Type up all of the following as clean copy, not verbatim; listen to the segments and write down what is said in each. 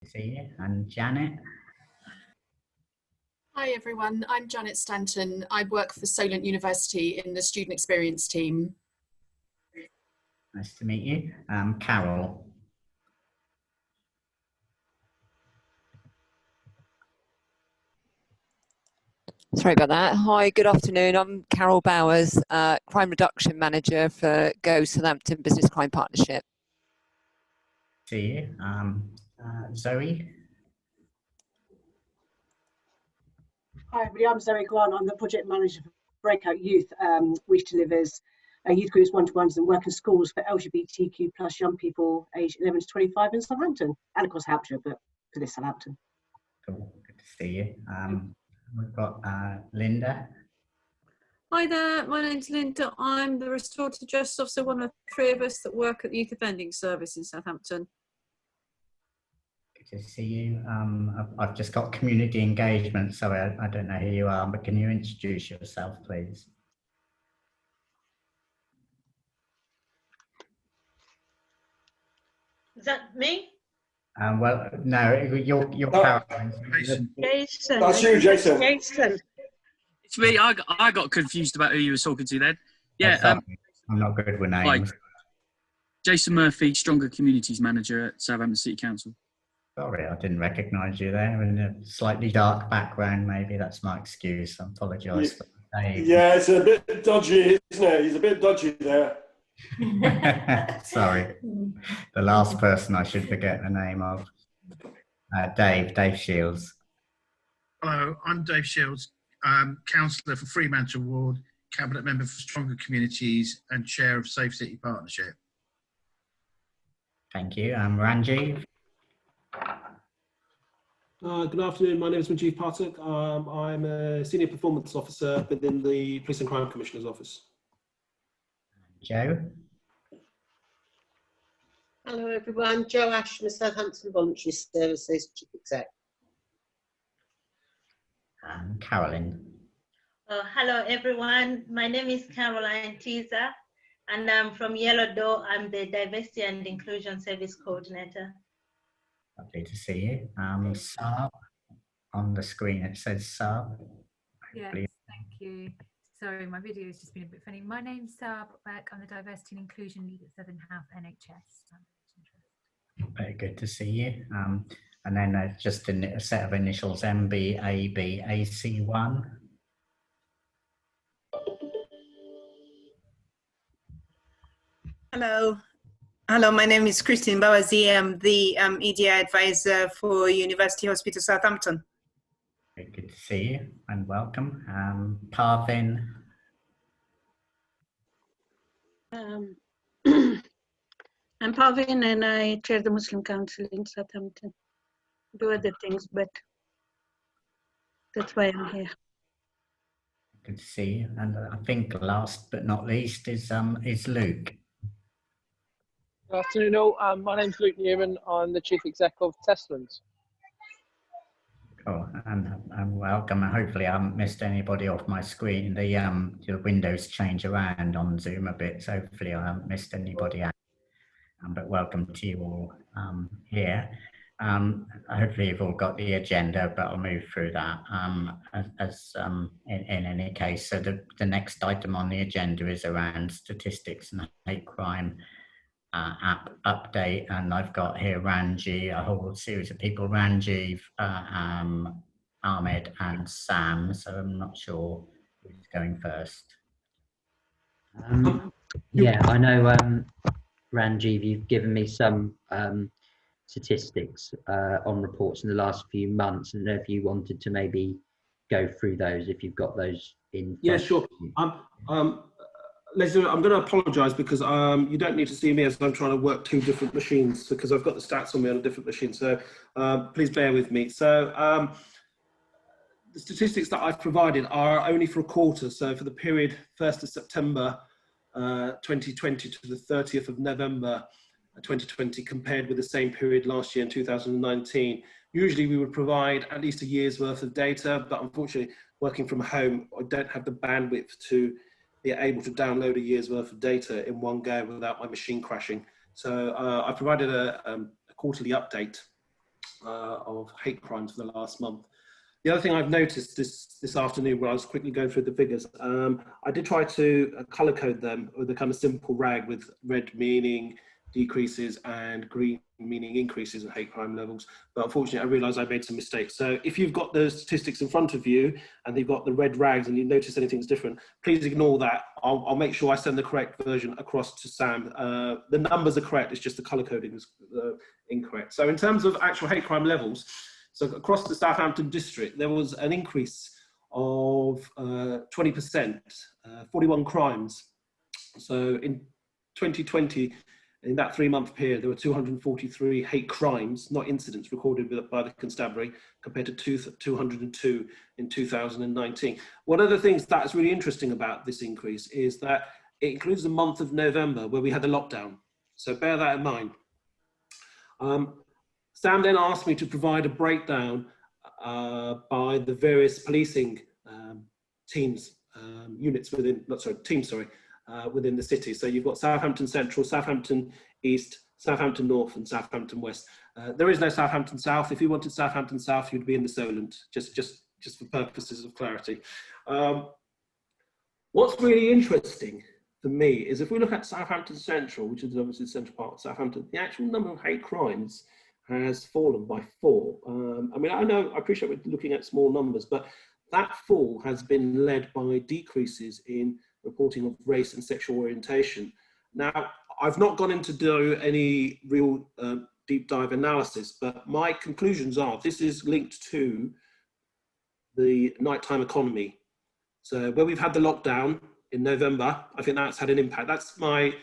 See you. And Janet. Hi everyone, I'm Janet Stanton. I work for Solent University in the student experience team. Nice to meet you. Carol. Sorry about that. Hi, good afternoon. I'm Carol Bowers, Crime Reduction Manager for Go Southampton Business Crime Partnership. See you. Zoe. Hi everybody, I'm Zoe Grant. I'm the Project Manager for Breakout Youth, which delivers youth groups, one-to-ones and work in schools for LGBTQ plus young people aged 11 to 25 in Southampton and across Hampshire, but for this Southampton. Cool, good to see you. We've got Linda. Hi there, my name's Linda. I'm the Restorative Justice Officer, one of the three of us that work at the Youth Offending Service in Southampton. Good to see you. I've just got community engagement, so I don't know who you are, but can you introduce yourself, please? Is that me? Well, no, you're Caroline. Jason. That's you, Jason. Jason. It's me. I got confused about who you were talking to then. Yeah. I'm not good with names. Right. Jason Murphy, Stronger Communities Manager at Southampton City Council. Sorry, I didn't recognise you there. In a slightly dark background, maybe that's my excuse. I apologise for that. Yeah, it's a bit dodgy, isn't it? He's a bit dodgy there. Sorry, the last person I should forget the name of. Dave Shields. Hello, I'm Dave Shields, Councillor for Fremantle Ward, Cabinet Member for Stronger Communities and Chair of Safe City Partnership. Thank you. Ranjiv. Good afternoon, my name is Rajiv Pathak. I'm a Senior Performance Officer within the Police and Crime Commissioner's Office. Joe. Hello everyone, Joe Ashman, Southampton Voluntary Services Chief Exec. Carolyn. Hello everyone, my name is Caroline Teaser and I'm from Yellow Door. I'm the Diversity and Inclusion Service Coordinator. Lovely to see you. Saab, on the screen it says Saab. Yes, thank you. Sorry, my video has just been a bit funny. My name's Saab Beck. I'm the Diversity and Inclusion Lead at Southern Health NHS. Very good to see you. And then just a set of initials, MBABAC1. Hello. Hello, my name is Christine Bawazi. I'm the EDI advisor for University Hospital Southampton. Very good to see you and welcome. Parvin. I'm Parvin and I chair the Muslim Council in Southampton. Do other things, but that's why I'm here. Good to see you. And I think last but not least is Luke. Good afternoon all. My name's Luke Newman. I'm the Chief Exec of Testlands. Cool, and welcome. Hopefully I haven't missed anybody off my screen. The windows change around on Zoom a bit, so hopefully I haven't missed anybody out. But welcome to you all here. Hopefully you've all got the agenda, but I'll move through that in any case. So the next item on the agenda is around statistics and hate crime app update, and I've got here Ranji, a whole series of people, Ranjiv, Ahmed and Sam, so I'm not sure who's going first. Yeah, I know, Ranjiv, you've given me some statistics on reports in the last few months, and if you wanted to maybe go through those, if you've got those in. Yeah, sure. Leslie, I'm going to apologise because you don't need to see me as I'm trying to work two different machines because I've got the stats on me on a different machine. So please bear with me. So the statistics that I've provided are only for a quarter. So for the period 1st of September 2020 to the 30th of November 2020 compared with the same period last year in 2019. Usually we would provide at least a year's worth of data, but unfortunately working from home, I don't have the bandwidth to be able to download a year's worth of data in one go without my machine crashing. So I provided a quarterly update of hate crimes for the last month. The other thing I've noticed this afternoon when I was quickly going through the figures, I did try to colour code them with a kind of simple rag with red meaning decreases and green meaning increases in hate crime levels. But unfortunately, I realised I made some mistakes. So if you've got the statistics in front of you and you've got the red rags and you notice anything's different, please ignore that. I'll make sure I send the correct version across to Sam. The numbers are correct, it's just the colour coding is incorrect. So in terms of actual hate crime levels, so across the Southampton district, there was an increase of 20%, 41 crimes. So in 2020, in that 3-month period, there were 243 hate crimes, not incidents, recorded by the constabulary, compared to 202 in 2019. One of the things that's really interesting about this increase is that it includes the month of November, where we had the lockdown. So bear that in mind. Sam then asked me to provide a breakdown by the various policing teams, within the city. So you've got Southampton Central, Southampton East, Southampton North, and Southampton West. There is no Southampton South. If you wanted Southampton South, you'd be in the Solent, just for purposes of clarity. What's really interesting for me is if we look at Southampton Central, which is obviously the central part of Southampton, the actual number of hate crimes has fallen by 4. I mean, I appreciate we're looking at small numbers, but that fall has been led by decreases in reporting of race and sexual orientation. Now, I've not gone into do any real deep dive analysis, but my conclusions are this is linked to the nighttime economy. So where we've had the lockdown in November, I think that's had an impact. That's my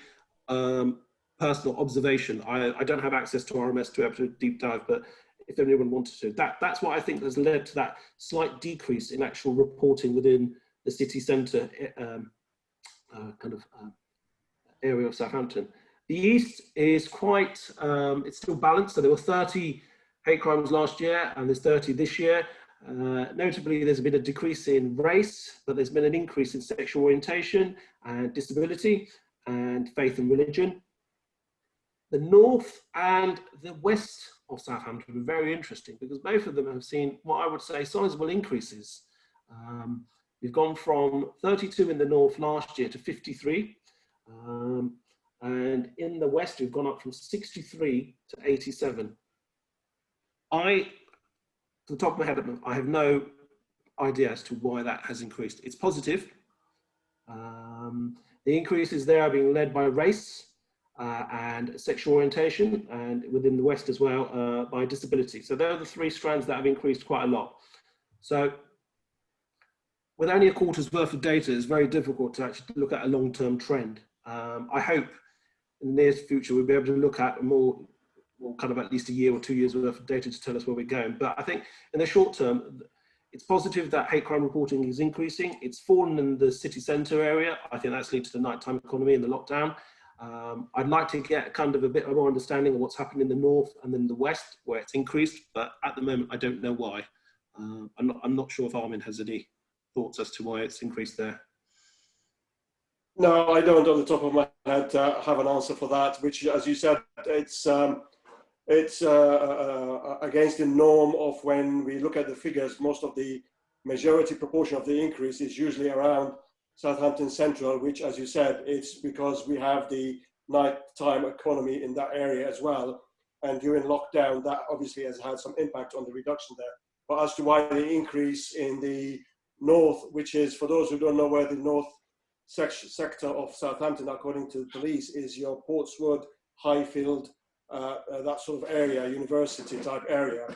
personal observation. I don't have access to RMS to be able to deep dive, but if anyone wanted to, that's what I think has led to that slight decrease in actual reporting within the city centre area of Southampton. The east is quite, it's still balanced. So there were 30 hate crimes last year and there's 30 this year. Notably, there's been a decrease in race, but there's been an increase in sexual orientation and disability and faith and religion. The north and the west of Southampton are very interesting because both of them have seen what I would say sizable increases. We've gone from 32 in the north last year to 53. And in the west, we've gone up from 63 to 87. To the top of my head, I have no idea as to why that has increased. It's positive. The increases there are being led by race and sexual orientation, and within the West as well, by disability. So they're the 3 strands that have increased quite a lot. So with only a quarter's worth of data, it's very difficult to actually look at a long-term trend. I hope in the near future we'll be able to look at more kind of at least a year or 2 years worth of data to tell us where we're going. But I think in the short term, it's positive that hate crime reporting is increasing. It's fallen in the city centre area. I think that's linked to the nighttime economy and the lockdown. I'd like to get kind of a bit more understanding of what's happened in the north and then the west where it's increased, but at the moment I don't know why. I'm not sure if Armin has any thoughts as to why it's increased there. No, I don't on the top of my head have an answer for that, which, as you said, it's against the norm of when we look at the figures. Most of the majority proportion of the increase is usually around Southampton Central, which, as you said, it's because we have the nighttime economy in that area as well. And during lockdown, that obviously has had some impact on the reduction there. But as to why the increase in the north, which is, for those who don't know where the north sector of Southampton, according to the police, is your Portswood, Highfield, that sort of area, university type area.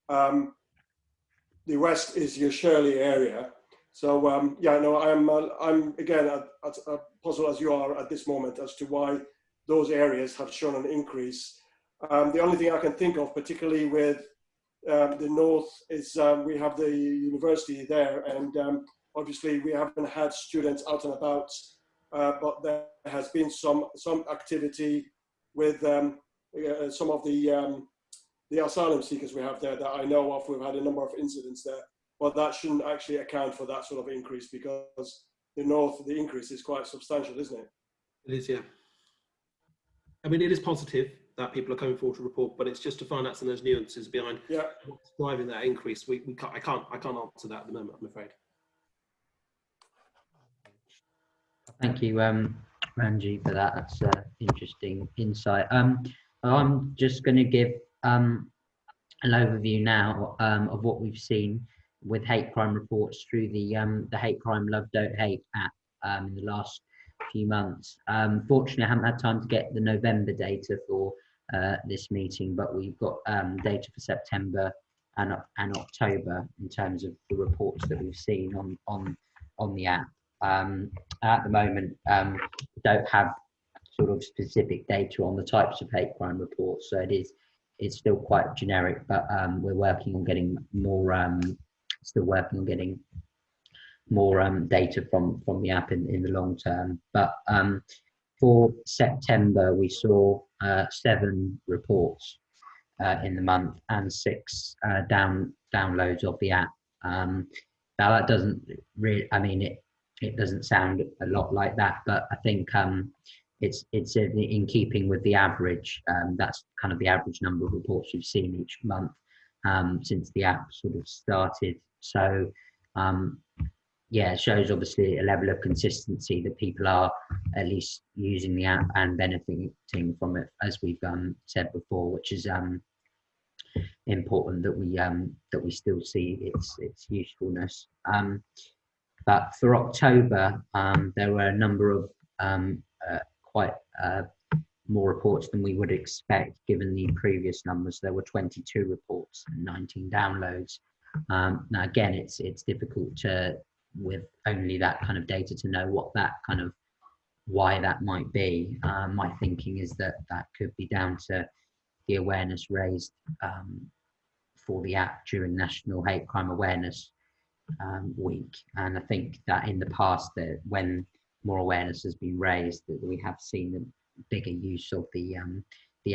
The west is your Shirley area. So yeah, no, I'm again as puzzled as you are at this moment as to why those areas have shown an increase. The only thing I can think of, particularly with the north, is we have the university there, and obviously we haven't had students out and about, but there has been some activity with some of the asylum seekers we have there that I know of. We've had a number of incidents there. But that shouldn't actually account for that sort of increase because the north, the increase is quite substantial, isn't it? It is, yeah. I mean, it is positive. that people are coming forward to report, but it's just to find out some of those nuances behind what's driving that increase. I can't answer that at the moment, I'm afraid. Thank you, Ranji, for that. That's interesting insight. I'm just going to give an overview now of what we've seen with hate crime reports through the Hate Crime Love Don't Hate app in the last few months. Fortunately, I haven't had time to get the November data for this meeting, but we've got data for September and October in terms of the reports that we've seen on the app. At the moment, we don't have sort of specific data on the types of hate crime reports, so it's still quite generic, but we're working on getting more data from the app in the long term. But for September, we saw 7 reports in the month and 6 downloads of the app. Now that doesn't really, I mean, it doesn't sound a lot like that, but I think it's in keeping with the average. That's kind of the average number of reports we've seen each month since the app sort of started. So yeah, it shows obviously a level of consistency that people are at least using the app and benefiting from it, as we've said before, which is important that we still see its usefulness. But for October, there were a number of quite more reports than we would expect given the previous numbers. There were 22 reports and 19 downloads. Now again, it's difficult to, with only that kind of data, to know what that kind of, why that might be. My thinking is that could be down to the awareness raised for the app during National Hate Crime Awareness Week, and I think that in the past, that when more awareness has been raised, that we have seen a bigger use of the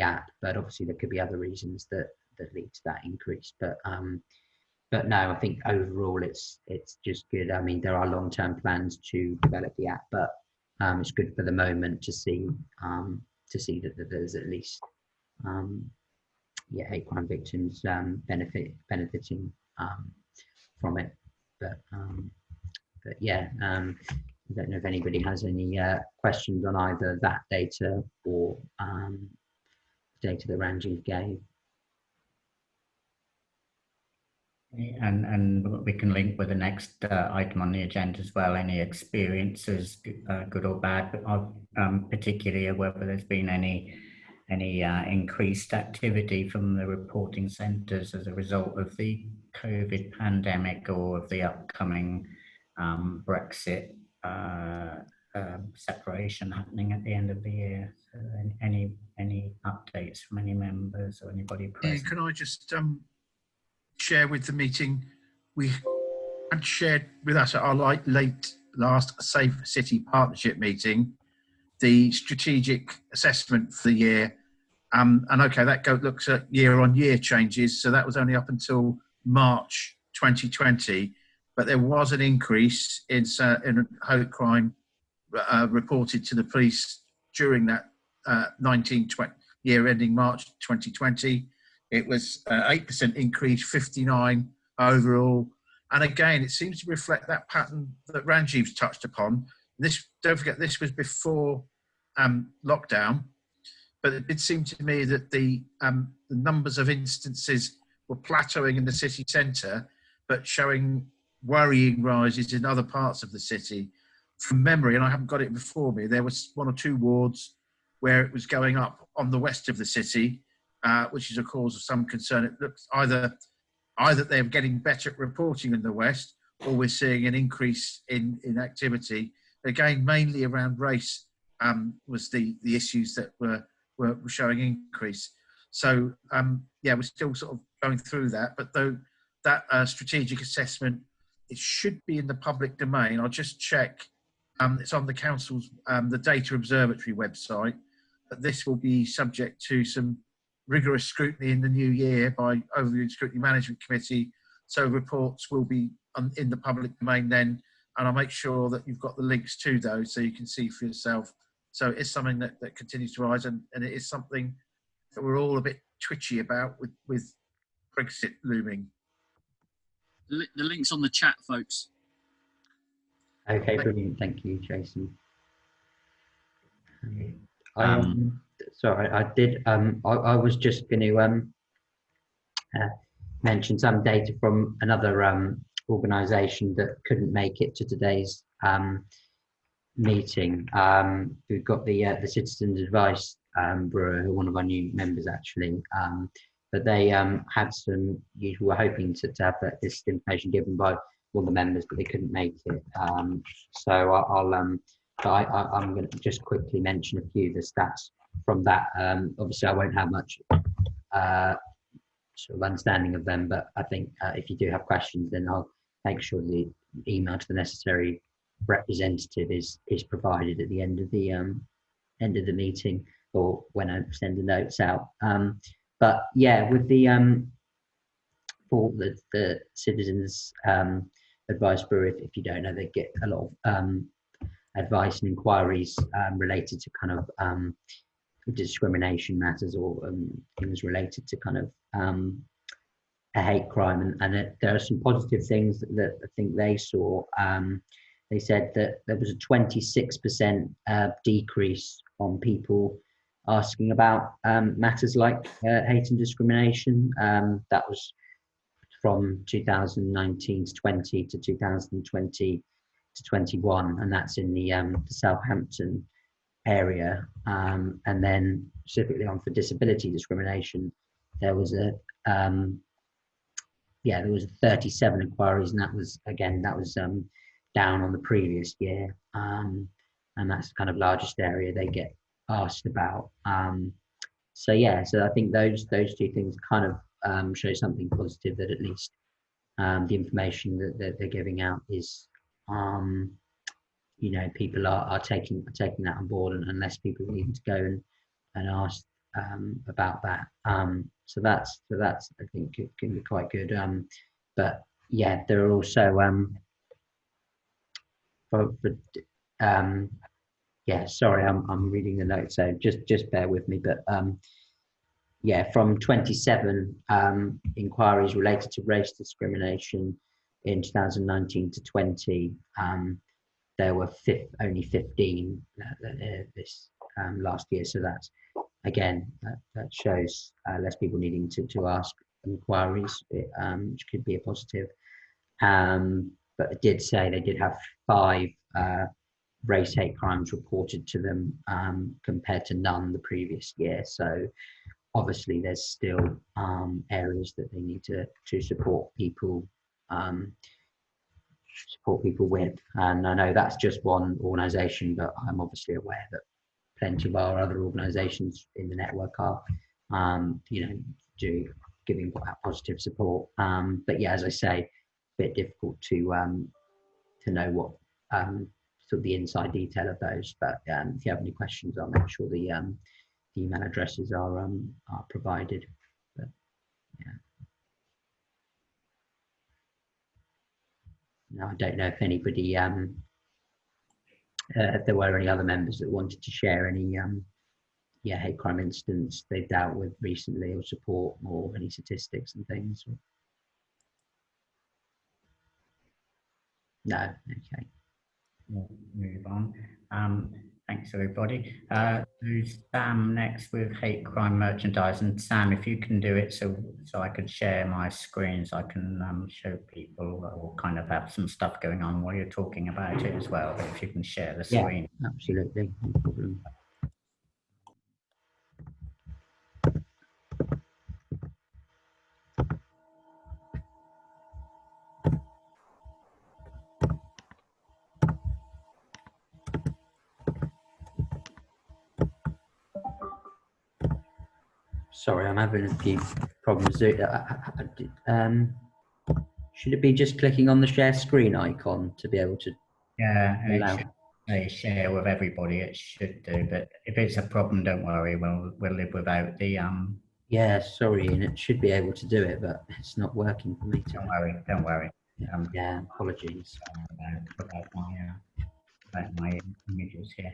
app. But obviously there could be other reasons that lead to that increase. But no, I think overall it's just good. I mean, there are long-term plans to develop the app, but it's good for the moment to see that there's at least hate crime victims benefiting from it. But yeah, I don't know if anybody has any questions on either that data or data that Ranji gave. And we can link with the next item on the agenda as well. Any experiences, good or bad, but particularly whether there's been any increased activity from the reporting centres as a result of the COVID pandemic or of the upcoming Brexit separation happening at the end of the year. So any updates from any members or anybody present? Can I just share with the meeting, we had shared with us at our late last Safe City Partnership meeting the strategic assessment for the year. And okay, that looks at year-on-year changes. So that was only up until March 2020, but there was an increase in hate crime reported to the police during that 19-20 year ending March 2020. It was 8% increase, 59 overall. And again, it seems to reflect that pattern that Ranjiv's touched upon. This, don't forget, this was before lockdown. But it did seem to me that the numbers of instances were plateauing in the city centre, but showing worrying rises in other parts of the city. From memory, and I haven't got it before me, there was 1 or 2 wards where it was going up on the west of the city, which is a cause of some concern. It looks either they're getting better at reporting in the west, or we're seeing an increase in activity. Again, mainly around race was the issues that were showing increase. So yeah, we're still sort of going through that, but though that strategic assessment, it should be in the public domain. I'll just check. It's on the council's the Data Observatory website, but this will be subject to some rigorous scrutiny in the new year by Overview and Scrutiny Management Committee. So reports will be in the public domain then, and I'll make sure that you've got the links to those so you can see for yourself. So it's something that continues to rise, and it is something that we're all a bit twitchy about with Brexit looming. The link's on the chat, folks. Okay, brilliant. Thank you, Jason. Sorry, I did. I was just going to mention some data from another organisation that couldn't make it to today's meeting. We've got the Citizens Advice Bureau, who are one of our new members actually, but they had some. You were hoping to have this information given by all the members, but they couldn't make it. So I'm going to just quickly mention a few of the stats from that. Obviously, I won't have much sort of understanding of them, but I think if you do have questions, then I'll make sure the email to the necessary representative is provided at the end of the meeting, or when I send the notes out. But yeah, with the for the Citizens Advice Bureau, if you don't know, they get a lot of advice and inquiries related to kind of discrimination matters, or things related to kind of a hate crime, and there are some positive things that I think they saw. They said that there was a 26% decrease on people asking about matters like hate and discrimination. That was from 2019 to 20 to 2020 to 21, and that's in the Southampton area. And then specifically on for disability discrimination, there was a there was 37 inquiries, and that was down on the previous year, and that's the kind of largest area they get asked about. So I think those two things kind of show something positive, that at least the information that they're giving out is people are taking that on board, and less people needing to go and ask about that. So that's I think it can be quite good. But yeah, there are also sorry, I'm reading the notes, so just bear with me. But from 27 inquiries related to race discrimination in 2019 to 20, there were only 15 this last year. So that's, again, that shows less people needing to ask inquiries, which could be a positive. But it did say they did have 5 race hate crimes reported to them, compared to none the previous year. So obviously there's still areas that they need to support people with. And I know that's just one organisation, but I'm obviously aware that plenty of our other organisations in the network are giving positive support. But yeah, as I say, a bit difficult to know what sort of the inside detail of those. But if you have any questions, I'll make sure the email addresses are provided. But yeah. Now, I don't know if anybody, if there were any other members that wanted to share any hate crime incidents they've dealt with recently, or support, or any statistics and things. No, okay. We'll move on. Thanks everybody. Sam next with hate crime merchandise, and Sam, if you can do it so I could share my screen, so I can show people, or kind of have some stuff going on while you're talking about it as well. But if you can share the screen. Yeah, absolutely, no problem. Sorry, I'm having a few problems. Should it be just clicking on the share screen icon to be able to? Yeah, it should say share with everybody. It should do, but if it's a problem, don't worry. We'll live without the Yeah, sorry, and it should be able to do it, but it's not working for me. Don't worry. Yeah, apologies. About my images here.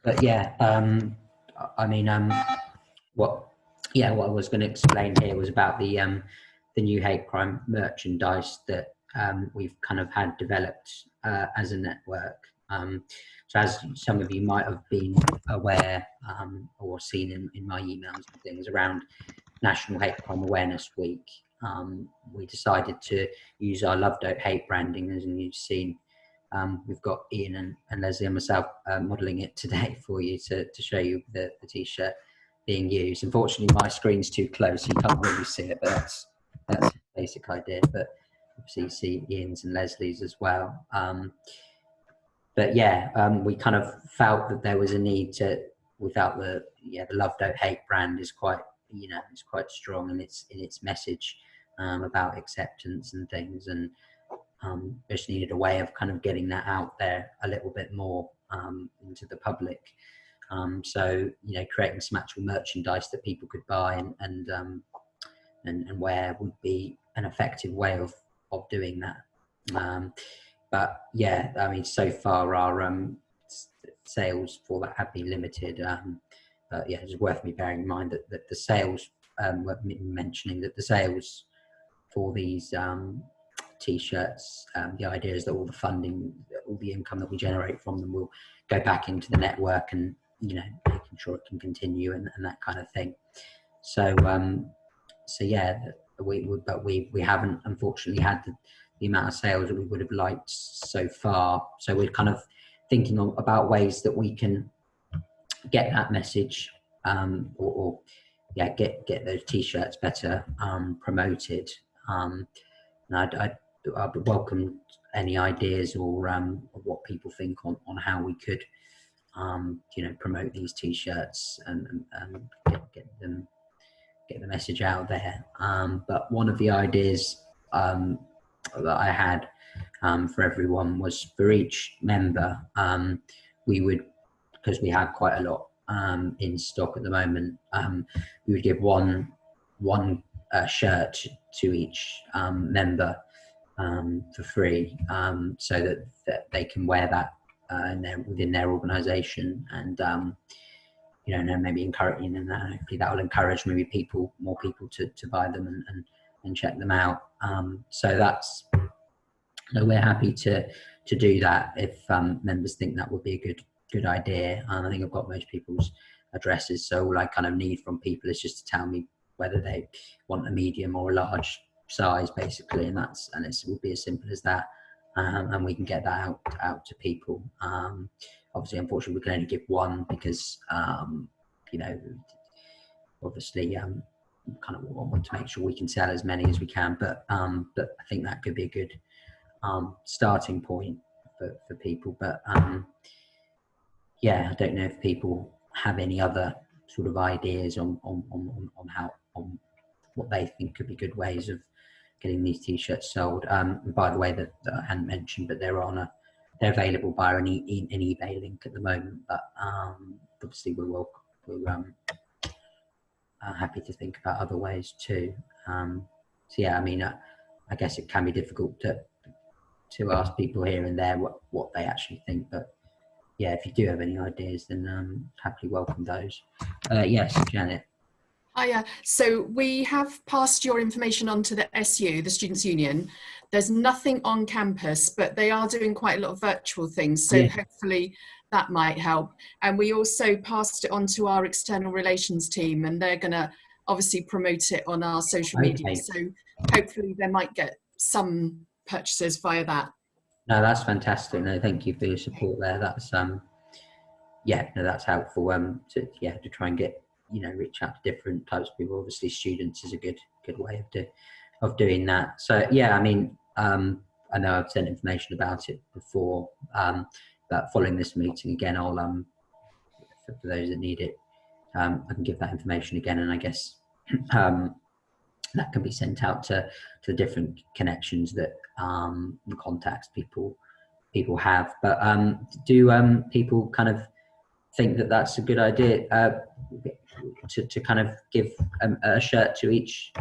But yeah, I mean, what I was going to explain here was about the new hate crime merchandise that we've kind of had developed as a network. So as some of you might have been aware or seen in my emails and things around National Hate Crime Awareness Week, we decided to use our Love Don't Hate branding, as you've seen. We've got Ian and Leslie and myself modelling it today for you to show you the t-shirt being used. Unfortunately, my screen's too close, you can't really see it, but that's the basic idea. But obviously you see Ian's and Leslie's as well. But yeah, we kind of felt that there was a need to, without the Love Don't Hate brand is quite, it's quite strong in its message about acceptance and things, and just needed a way of kind of getting that out there a little bit more into the public. So creating some actual merchandise that people could buy and wear would be an effective way of doing that. But yeah, I mean, so far our sales for that have been limited. But yeah, it's worth me bearing in mind that the sales, mentioning that the sales for these t-shirts, the idea is that all the funding, all the income that we generate from them will go back into the network, and making sure it can continue and that kind of thing. So yeah, we haven't unfortunately had the amount of sales that we would have liked so far. So we're kind of thinking about ways that we can get that message, or get those t-shirts better promoted. And I'd welcome any ideas or what people think on how we could promote these t-shirts and get the message out there. But one of the ideas that I had for everyone was for each member, we would, because we have quite a lot in stock at the moment, we would give one shirt to each member for free, so that they can wear that within their organisation, and maybe encouraging, and hopefully that will encourage maybe more people to buy them and check them out. So that's, we're happy to do that if members think that would be a good idea. I think I've got most people's addresses, so all I kind of need from people is just to tell me whether they want a medium or a large size, basically, and it would be as simple as that, and we can get that out to people. Obviously, unfortunately, we can only give one because obviously kind of want to make sure we can sell as many as we can, but I think that could be a good starting point for people. But yeah, I don't know if people have any other sort of ideas on what they think could be good ways of getting these t-shirts sold. By the way, that I hadn't mentioned, but they're available via an eBay link at the moment. But obviously, we're happy to think about other ways too. So yeah, I mean, I guess it can be difficult to ask people here and there what they actually think, but yeah, if you do have any ideas, then happily welcome those. Yes, Janet. Hiya. So we have passed your information on to the SU, the Students' Union. There's nothing on campus, but they are doing quite a lot of virtual things. So hopefully that might help. And we also passed it on to our external relations team, and they're going to obviously promote it on our social media. So hopefully they might get some purchases via that. No, that's fantastic. No, thank you for your support there. That's that's helpful. To try and get, reach out to different types of people. Obviously, students is a good way of doing that. So yeah, I mean, I know I've sent information about it before, but following this meeting again, I'll for those that need it, I can give that information again, and I guess that can be sent out to the different connections that the contacts people have. But do people kind of think that that's a good idea to kind of give a shirt to each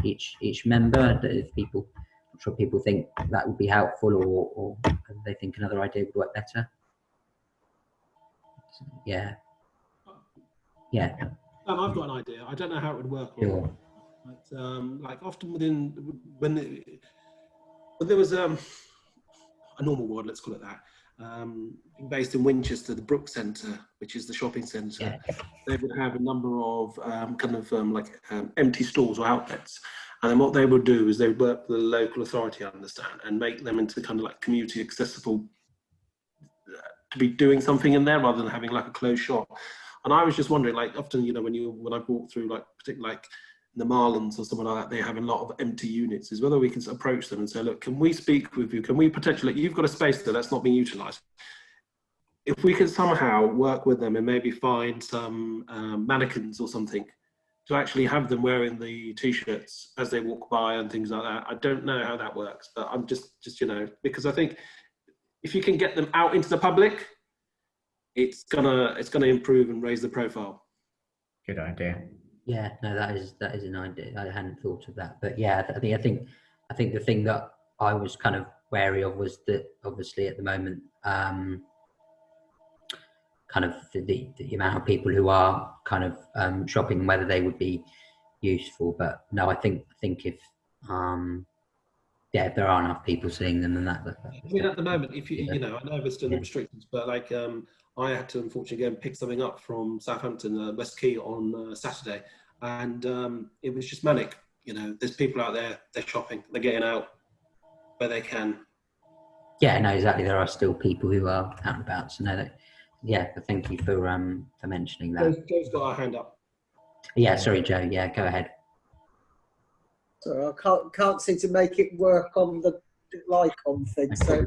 member? If people, I'm sure people think that would be helpful, or they think another idea would work better. Yeah. Yeah. I've got an idea. I don't know how it would work. Sure. But, like often when there was a normal ward, let's call it that, based in Winchester, the Brook Centre, which is the shopping centre, they would have a number of empty stalls or outlets. And then what they would do is they would work with the local authority, I understand, and make them into kind of like community accessible, to be doing something in there rather than having like a closed shop. And I was just wondering, like often, you know, when I walk through like particularly like the Marlins or something like that, they have a lot of empty units, is whether we can approach them and say, look, can we speak with you? Can we potentially, you've got a space there that's not being utilised. If we could somehow work with them and maybe find some mannequins or something to actually have them wearing the T-shirts as they walk by and things like that. I don't know how that works, but I'm just you know, because I think if you can get them out into the public, it's gonna improve and raise the profile. Good idea. Yeah, no, that is an idea. I hadn't thought of that, but yeah, I think the thing that I was kind of wary of was that obviously at the moment, kind of the amount of people who are kind of shopping, whether they would be useful. But no, I think if if there are enough people seeing them, then that I mean, at the moment, if you know, I know there's still restrictions, but like I had to unfortunately go and pick something up from Southampton, West Quay on Saturday, and it was just manic. You know, there's people out there, they're shopping, they're getting out where they can. Yeah, no, exactly. There are still people who are out and about. So no, thank you for mentioning that. Joe's got her hand up. Yeah, sorry, Joe. Yeah, go ahead. Sorry, I can't seem to make it work on the Lycon thing, so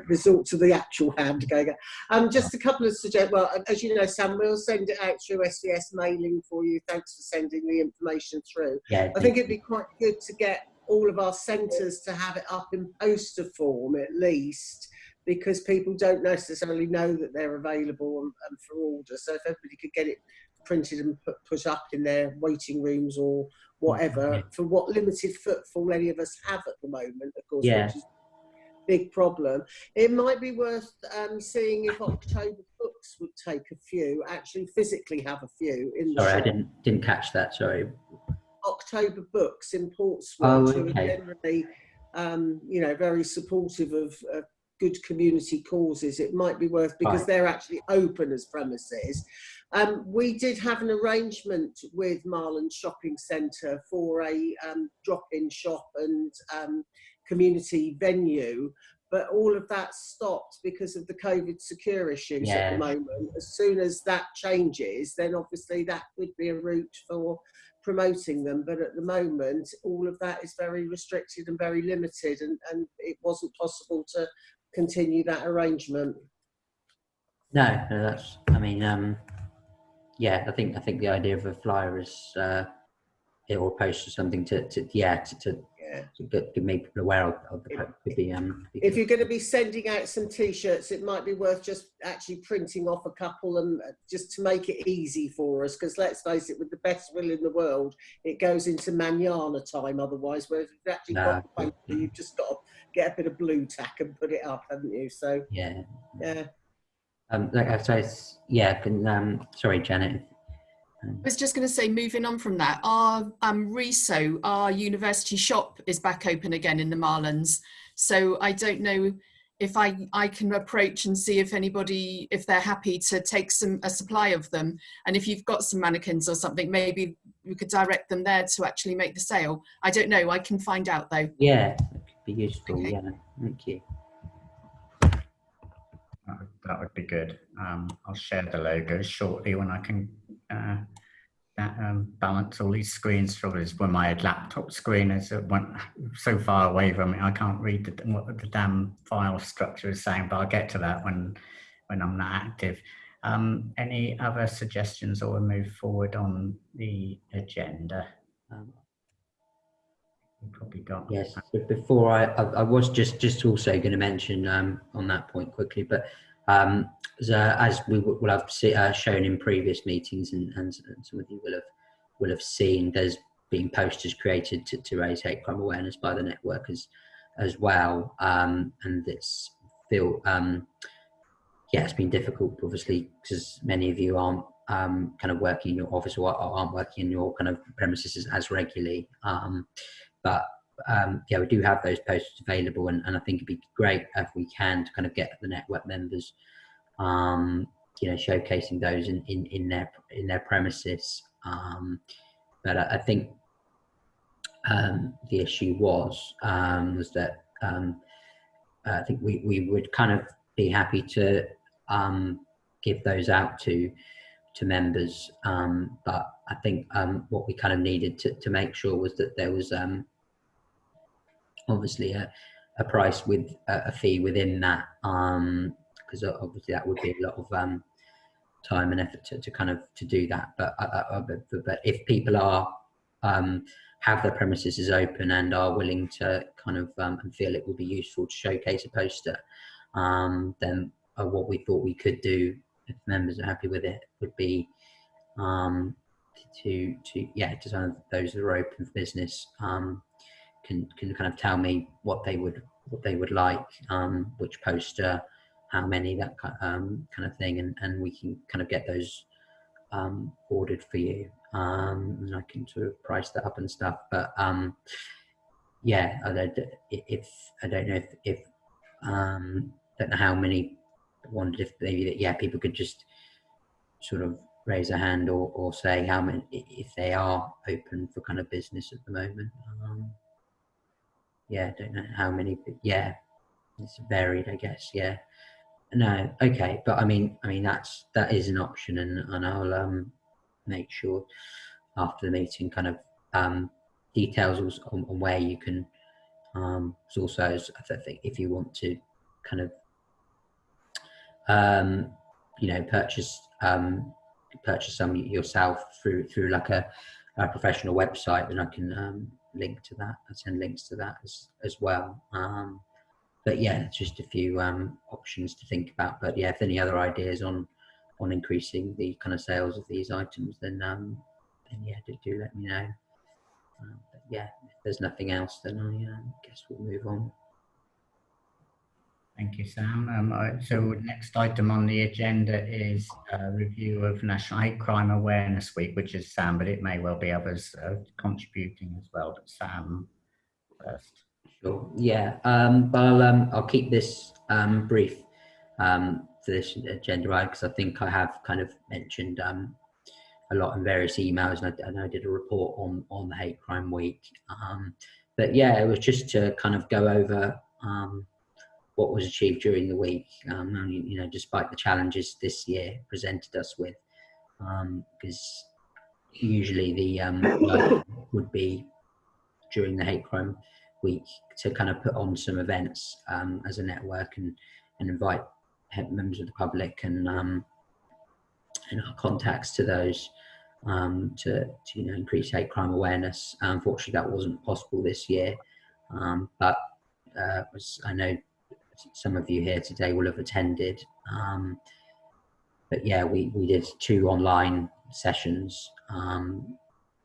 resort to the actual hand going out. Just a couple of suggestions. Well, as you know, Sam, we'll send it out through SVS mailing for you. Thanks for sending the information through. Yeah, I think it'd be quite good to get all of our centres to have it up in poster form at least, because people don't necessarily know that they're available and for order. So if everybody could get it printed and put up in their waiting rooms or whatever, for what limited footfall any of us have at the moment, of course, which is a big problem. It might be worth seeing if October Books would take a few, actually physically have a few in the shop. I didn't catch that, sorry. October Books in Portsmouth, who are generally, you know, very supportive of good community causes. It might be worth, because they're actually open as premises. We did have an arrangement with Marland Shopping Centre for a drop-in shop and community venue, but all of that stopped because of the COVID secure issues at the moment. As soon as that changes, then obviously that would be a route for promoting them, but at the moment all of that is very restricted and very limited, and it wasn't possible to continue that arrangement. No, that's, I mean, I think the idea of a flyer is or a post or something to get make people aware of the could be if you're going to be sending out some T-shirts, it might be worth just actually printing off a couple, and just to make it easy for us, because let's face it, with the best will in the world, it goes into manana time otherwise, whereas if you've actually got the paper, you've just got to get a bit of blue tack and put it up, haven't you? So sorry, Janet. I was just going to say, moving on from that, our RESO, our university shop, is back open again in the Marlands. So I don't know if I can approach and see if anybody, if they're happy to take a supply of them. And if you've got some mannequins or something, maybe we could direct them there to actually make the sale. I don't know. I can find out though. Yeah, that could be useful. Okay. Yeah, thank you. That would be good. I'll share the logos shortly when I can balance all these screens. Trouble is when my laptop screen is went so far away from me, I can't read what the damn file structure is saying, but I'll get to that when I'm not active. Any other suggestions or move forward on the agenda? Probably got. Yes, but before I was just also going to mention on that point quickly, but as we will have shown in previous meetings, and some of you will have seen, there's been posters created to raise hate crime awareness by the network as well, and it's been difficult, obviously, because many of you aren't kind of working in your office or aren't working in your kind of premises as regularly. But yeah, we do have those posters available, and I think it'd be great if we can to kind of get the network members, you know, showcasing those in their premises. But I think the issue was that I think we would kind of be happy to give those out to members, but I think what we kind of needed to make sure was that there was obviously a price with a fee within that, because obviously that would be a lot of time and effort to kind of to do that. But if people are have their premises is open and are willing to kind of and feel it would be useful to showcase a poster, then what we thought we could do, if members are happy with it, would be to some of those that are open for business can kind of tell me what they would like, which poster, how many, that kind of thing, and we can kind of get those ordered for you, and I can sort of price that up and stuff. But yeah, I don't know if don't know how many. Wondered if maybe that, yeah, people could just sort of raise a hand or say how many, if they are open for kind of business at the moment. Yeah, I don't know how many, but yeah, it's varied, I guess. Yeah, no, okay, but I mean that is an option, and I'll make sure after the meeting kind of details on where you can. Also, I think if you want to kind of you know, purchase some yourself through like a professional website, then I can link to that. I send links to that as well. But yeah, just a few options to think about. But yeah, if any other ideas on increasing the kind of sales of these items, then yeah, do let me know. But yeah, if there's nothing else, then I guess we'll move on. Thank you, Sam. So next item on the agenda is a review of National Hate Crime Awareness Week, which is Sam, but it may well be others contributing as well. But Sam first. Sure. Yeah. I'll keep this brief for this agenda, right? Because I think I have kind of mentioned a lot in various emails, and I did a report on the Hate Crime Week. But yeah, it was just to kind of go over what was achieved during the week, you know, despite the challenges this year presented us with, because usually the idea would be during the Hate Crime Week to kind of put on some events as a network and invite members of the public and our contacts to those to you know, increase hate crime awareness. Unfortunately, that wasn't possible this year, but I know some of you here today will have attended. But yeah, we did 2 online sessions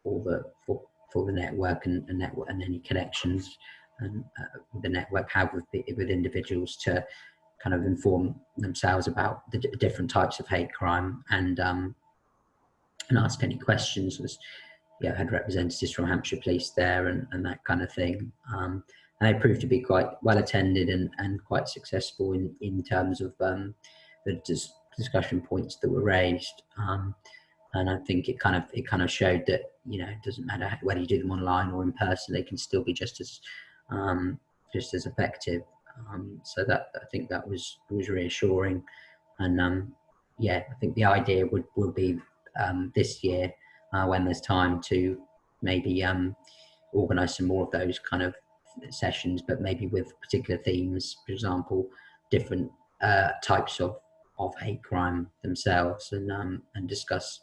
for the network and any connections and the network have with individuals to kind of inform themselves about the different types of hate crime and ask any questions. Yeah, had representatives from Hampshire Police there and that kind of thing. And they proved to be quite well attended and quite successful in terms of the discussion points that were raised. And I think it kind of showed that, you know, it doesn't matter whether you do them online or in person, they can still be just as effective. So that, I think that was reassuring. And yeah, I think the idea would be this year when there's time to maybe organise some more of those kind of sessions, but maybe with particular themes, for example, different types of hate crime themselves, and discuss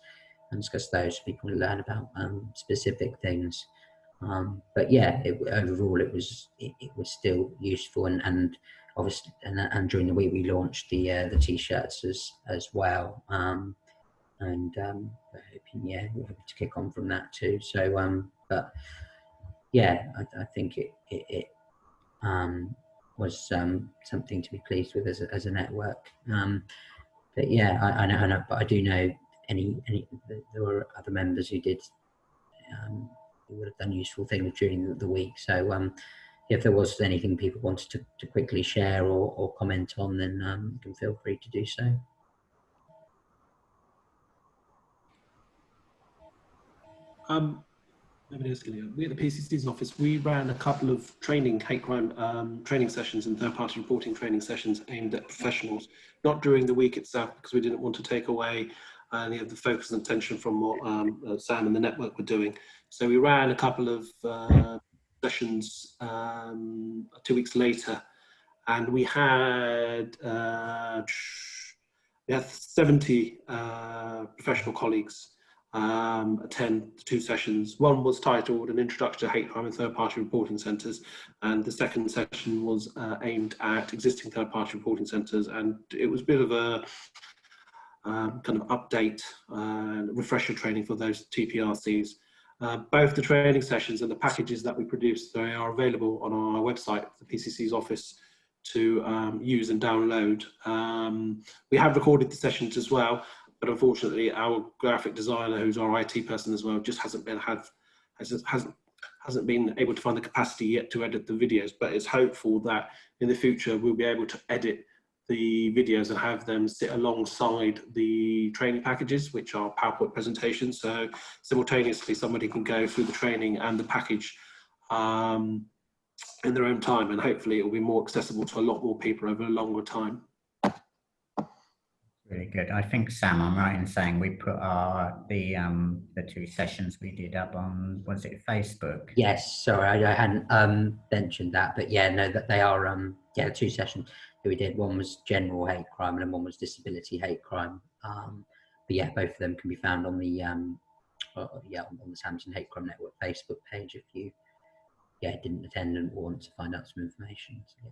those so people learn about specific things. But yeah, overall it was still useful, and obviously and during the week we launched the t-shirts as well, and hoping, yeah, we're able to kick on from that too. So but yeah, I think it was something to be pleased with as a network. But yeah, I know, but I do know there were other members who did who would have done useful things during the week. So if there was anything people wanted to quickly share or comment on, then you can feel free to do so. We at the PCC's office, we ran a couple of hate crime training sessions and third-party reporting training sessions aimed at professionals, not during the week itself, because we didn't want to take away any of the focus and attention from what Sam and the network were doing. So we ran a couple of sessions 2 weeks later, and we had 70 professional colleagues attend the 2 sessions. One was titled An Introduction to Hate Crime and Third-Party Reporting Centres, and the second session was aimed at existing third-party reporting centres, and it was a bit of a kind of update and refresher training for those TPRCs. Both the training sessions and the packages that we produced, they are available on our website, the PCC's office, to use and download. We have recorded the sessions as well, but unfortunately our graphic designer, who's our IT person as well, just hasn't been able to find the capacity yet to edit the videos, but it's hopeful that in the future we'll be able to edit the videos and have them sit alongside the training packages, which are PowerPoint presentations. So simultaneously somebody can go through the training and the package in their own time, and hopefully it will be more accessible to a lot more people over a longer time. Really good. I think, Sam, I'm right in saying we put the 2 sessions we did up on, was it Facebook? Yes, sorry, I hadn't mentioned that, but yeah, no, that they are 2 sessions that we did. One was general hate crime and one was disability hate crime. But yeah, both of them can be found on the on the Southampton Hate Crime Network Facebook page if you didn't attend and want to find out some information. So, yeah.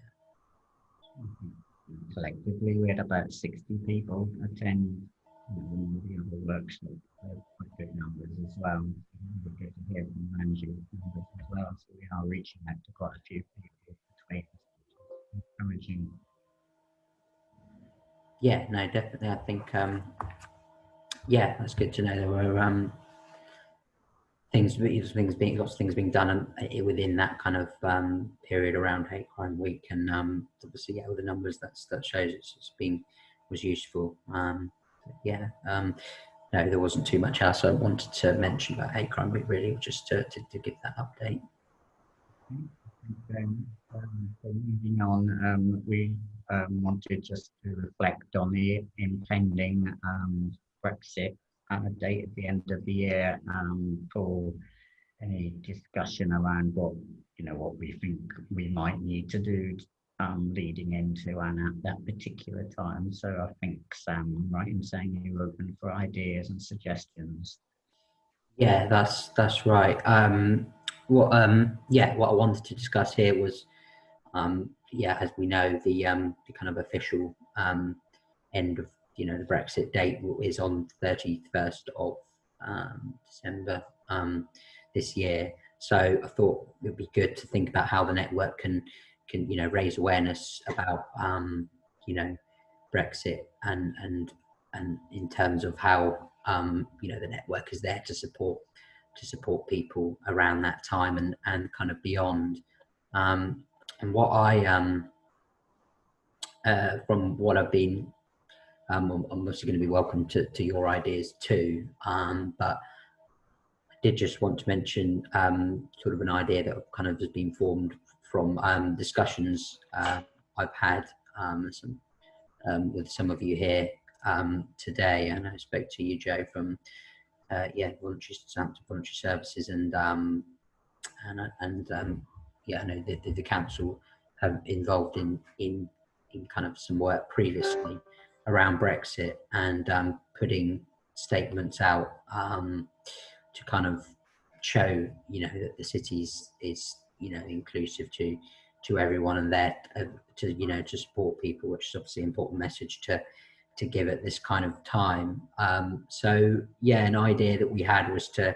Collectively, we had about 60 people attend the other workshop. Quite good numbers as well. We get to hear from Angie numbers as well, so we are reaching out to quite a few people between us. Encouraging. Yeah, no, definitely. I think that's good to know. There were lots of things being done within that kind of period around Hate Crime Week, and obviously, with the numbers that shows was useful. No, there wasn't too much else I wanted to mention about Hate Crime Week, really, just to give that update. So moving on, we wanted just to reflect on the impending Brexit date at the end of the year for any discussion around what we think we might need to do leading into and at that particular time. So I think, Sam, I'm right in saying you're open for ideas and suggestions. Yeah, that's right. What I wanted to discuss here was as we know, the kind of official end of the Brexit date is on 31st of December this year. So I thought it would be good to think about how the network can raise awareness about Brexit and in terms of how the network is there to support people around that time and kind of beyond. And what I from what I've been, I'm obviously going to be welcome to your ideas too, but I did just want to mention sort of an idea that kind of has been formed from discussions I've had with some of you here today, and I spoke to you, Joe, from Southampton Voluntary Services, and I know the council have involved in kind of some work previously around Brexit and putting statements out to kind of show that the city is inclusive to everyone and there to support people, which is obviously an important message to give at this kind of time. So an idea that we had was to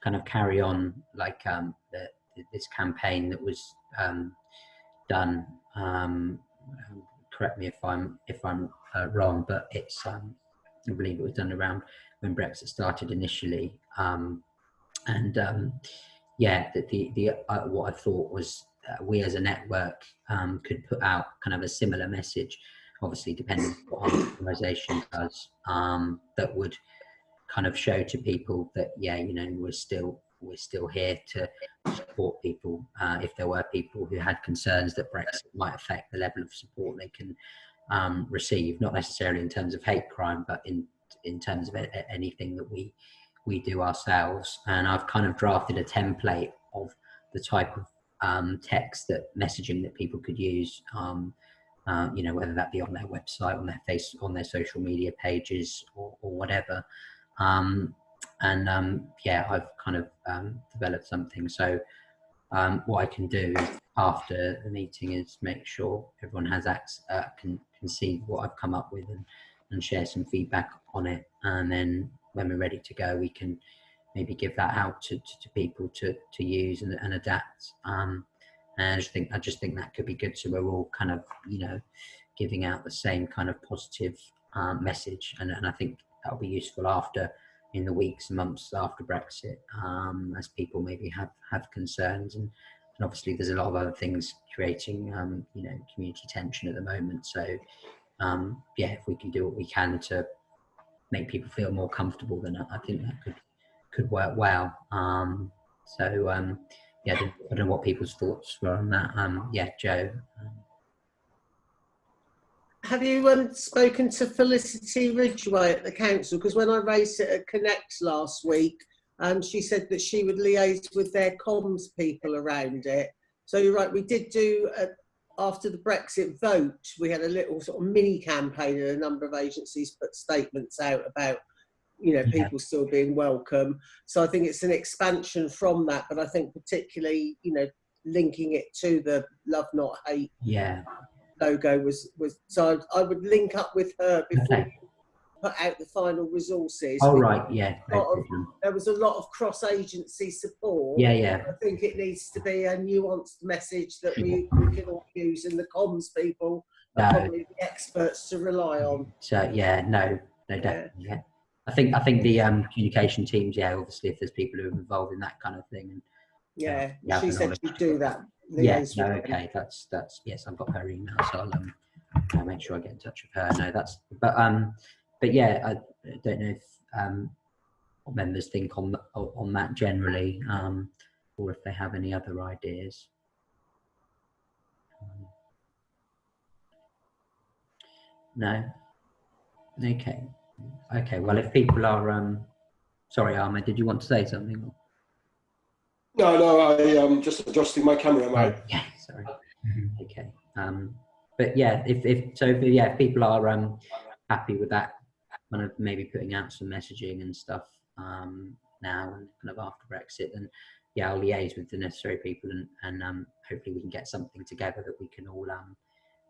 kind of carry on like this campaign that was done. Correct me if I'm wrong, but it's I believe it was done around when Brexit started initially. Yeah, what I thought was we as a network could put out kind of a similar message, obviously depending on what our organisation does, that would kind of show to people that, yeah, you know, we're still here to support people if there were people who had concerns that Brexit might affect the level of support they can receive, not necessarily in terms of hate crime, but in terms of anything that we do ourselves. And I've kind of drafted a template of the type of text, that messaging that people could use, you know, whether that be on their website, on their social media pages, or whatever. Yeah, I've kind of developed something. So what I can do is, after the meeting, is make sure everyone has can see what I've come up with, and share some feedback on it. And then when we're ready to go, we can maybe give that out to people to use and adapt. And I just think that could be good. So we're all kind of, you know, giving out the same kind of positive message. And I think that'll be useful in the weeks and months after Brexit, as people maybe have concerns. And obviously there's a lot of other things creating, you know, community tension at the moment. So yeah, if we can do what we can to make people feel more comfortable, then I think that could work well. Yeah, I don't know what people's thoughts were on that. Yeah, Joe. Have you spoken to Felicity Ridgway at the council? Because when I raised it at Connect last week, she said that she would liaise with their comms people around it. So you're right, we did do, after the Brexit vote, we had a little sort of mini campaign, and a number of agencies put statements out about, you know, people still being welcome. So I think it's an expansion from that, but I think particularly, you know, linking it to the Love Not Hate logo was so I would link up with her before you put out the final resources. Oh, right, yeah. There was a lot of cross-agency support. Yeah. I think it needs to be a nuanced message that we can all use, and the comms people are probably the experts to rely on. So yeah, no, definitely. Yeah. I think the communication teams, obviously, if there's people who are involved in that kind of thing, and she said she'd do that. Okay, that's yes, I've got her email, so I'll make sure I get in touch with her. No, but yeah, I don't know if what members think on that generally, or if they have any other ideas. No. Okay. Well, if people are sorry, Ahmed, did you want to say something? No, I am just adjusting my camera. Yeah, sorry. Okay. But yeah, if people are happy with that, kind of maybe putting out some messaging and stuff now and kind of after Brexit, then I'll liaise with the necessary people, and hopefully we can get something together that we can all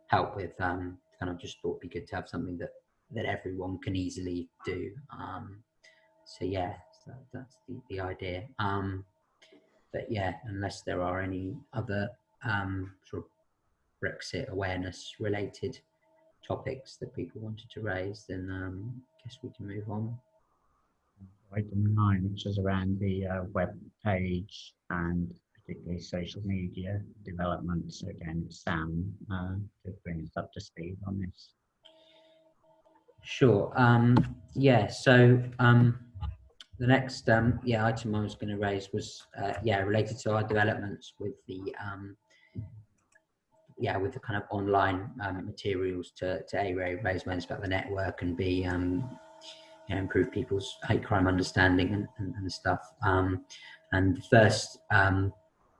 help with. Kind of just thought it'd be good to have something that everyone can easily do. So that's the idea. But yeah, unless there are any other sort of Brexit awareness related topics that people wanted to raise, then I guess we can move on. Item 9, which is around the web page and particularly social media development. So again, Sam could bring us up to speed on this. Sure. So the next item I was going to raise was related to our developments with the with the kind of online materials to A, raise awareness about the network, and B, improve people's hate crime understanding and stuff. And the first,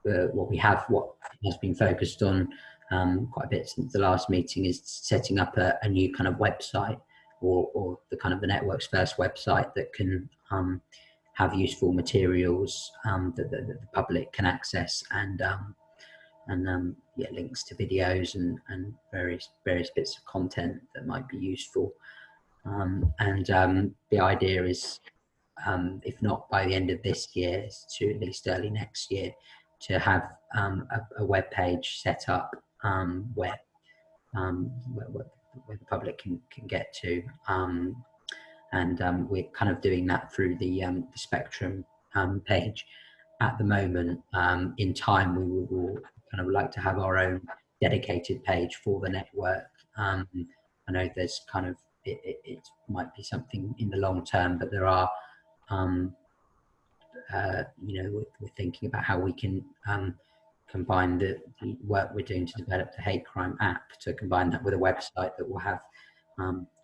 what has been focused on quite a bit since the last meeting is setting up a new kind of website, or the kind of the network's first website that can have useful materials that the public can access, and links to videos and various bits of content that might be useful. The idea is, if not by the end of this year, to at least early next year, to have a web page set up where the public can get to, and we're kind of doing that through the Spectrum page at the moment. In time, we will kind of like to have our own dedicated page for the network. I know there's kind of, it might be something in the long term, but there are, you know, we're thinking about how we can combine the work we're doing to develop the hate crime app, to combine that with a website that will have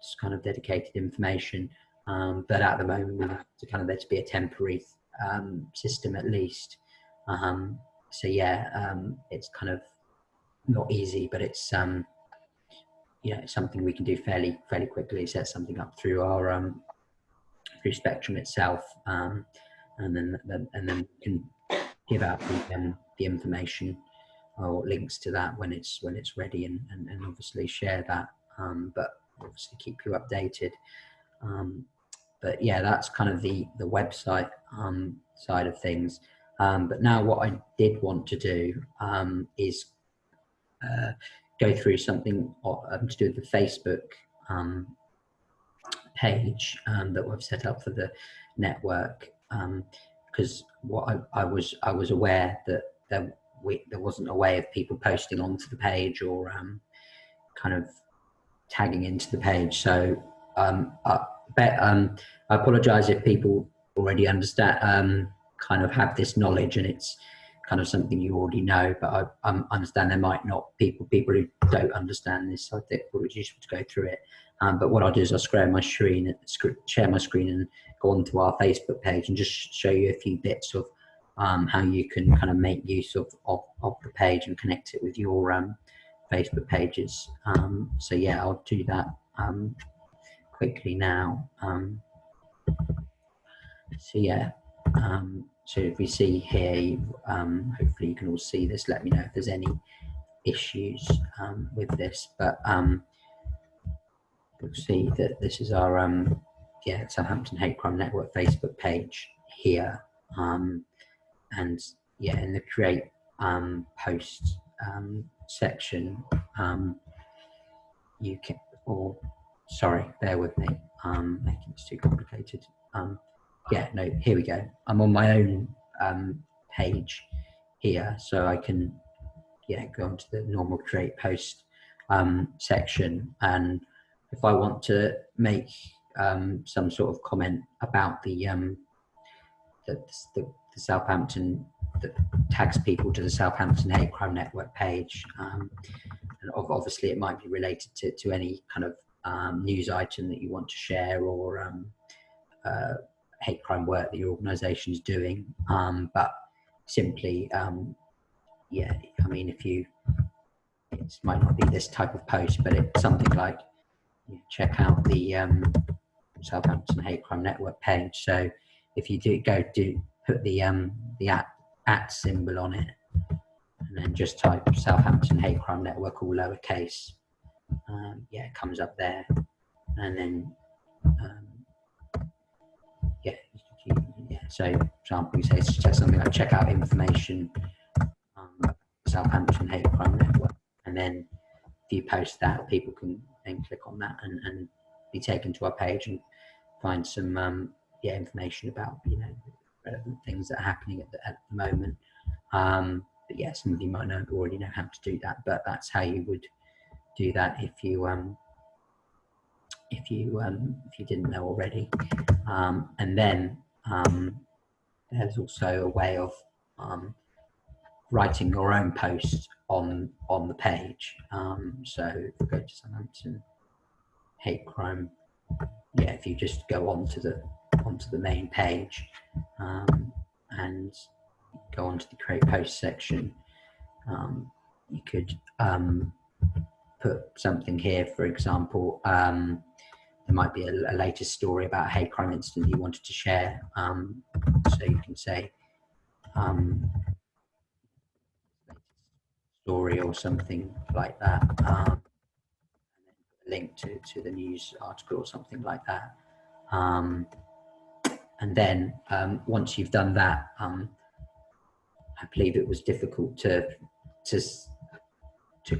just kind of dedicated information. But at the moment, we want to kind of there to be a temporary system at least. So yeah, it's kind of not easy, but it's you know, it's something we can do fairly quickly. Set something up through our through Spectrum itself, and then we can give out the information or links to that when it's ready, and obviously share that, but obviously keep you updated. But yeah, that's kind of the website side of things. But now what I did want to do is go through something to do with the Facebook page that we've set up for the network, because what I was aware that there wasn't a way of people posting onto the page or kind of tagging into the page. So I apologize if people already understand, kind of have this knowledge, and it's kind of something you already know, but I understand there might not people who don't understand this, so I think it would be useful to go through it. But what I'll do is I'll share my screen and go onto our Facebook page and just show you a few bits of how you can kind of make use of the page and connect it with your Facebook pages. So yeah, I'll do that quickly now. So yeah, so if we see here, hopefully you can all see this. Let me know if there's any issues with this, but you'll see that this is our yeah, Southampton Hate Crime Network Facebook page here, and yeah, in the create post section, you can, or sorry, bear with me, making this too complicated. Yeah, no, here we go. I'm on my own page here, so I can, yeah, go onto the normal create post section, and if I want to make some sort of comment about the Southampton, that tags people to the Southampton Hate Crime Network page, and obviously it might be related to any kind of news item that you want to share, or hate crime work that your organisation is doing, but simply, yeah, I mean, if you, it might not be this type of post, but it's something like, check out the Southampton Hate Crime Network page. So if you put the at symbol on it, and then just type Southampton Hate Crime Network, all lowercase, yeah, it comes up there, and then yeah, so for example, you say something like check out information Southampton Hate Crime Network, and then if you post that, people can then click on that and be taken to our page and find some yeah, information about, you know, relevant things that are happening at the moment. But yeah, some of you might already know how to do that, but that's how you would do that if you didn't know already. And then there's also a way of writing your own post on the page. So if we go to Southampton Hate Crime, yeah, if you just go onto the main page and go onto the create post section, you could put something here, for example. There might be a latest story about a hate crime incident that you wanted to share, so you can say story or something like that, and then link to the news article or something like that. And then once you've done that, I believe it was difficult to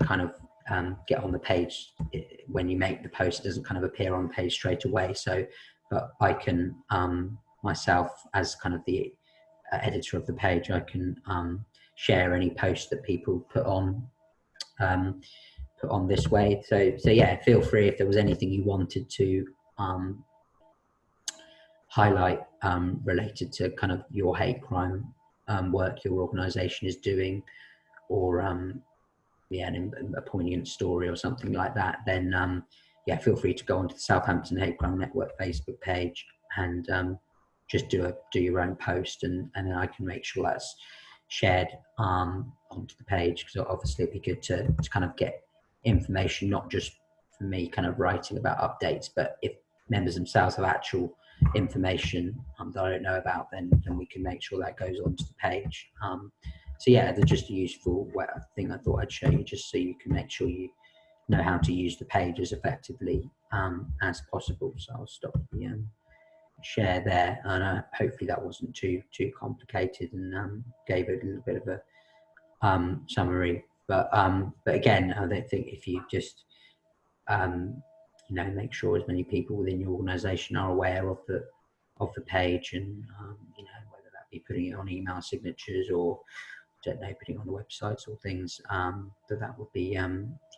kind of get on the page when you make the post. It doesn't kind of appear on the page straight away. So but I can myself, as kind of the editor of the page, I can share any posts that people put on this way. So yeah, feel free if there was anything you wanted to highlight related to kind of your hate crime work your organisation is doing, or yeah, a poignant story or something like that, then yeah, feel free to go onto the Southampton Hate Crime Network Facebook page and just do your own post, and then I can make sure that's shared onto the page, because obviously it'd be good to kind of get information, not just for me kind of writing about updates, but if members themselves have actual information that I don't know about, then we can make sure that goes onto the page. So yeah, they're just a useful thing I thought I'd show you, just so you can make sure you know how to use the page as effectively as possible. So I'll stop the share there, and hopefully that wasn't too complicated, and gave it a little bit of a summary. But again, I don't think if you just you know, make sure as many people within your organisation are aware of the page, and you know, whether that be putting it on email signatures or, I don't know, putting it on the websites or things, that would be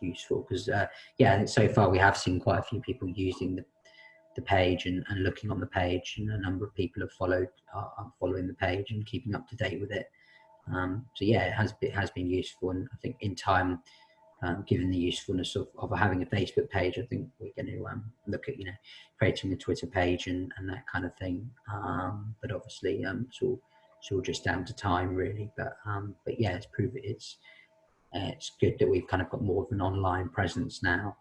useful, because yeah, so far we have seen quite a few people using the page and looking on the page, and a number of people have are following the page and keeping up to date with it. So yeah, it has been useful, and I think in time, given the usefulness of having a Facebook page, I think we're going to look at, you know, creating a Twitter page and that kind of thing. But obviously, it's all just down to time, really. But yeah, it's good that we've kind of got more of an online presence now.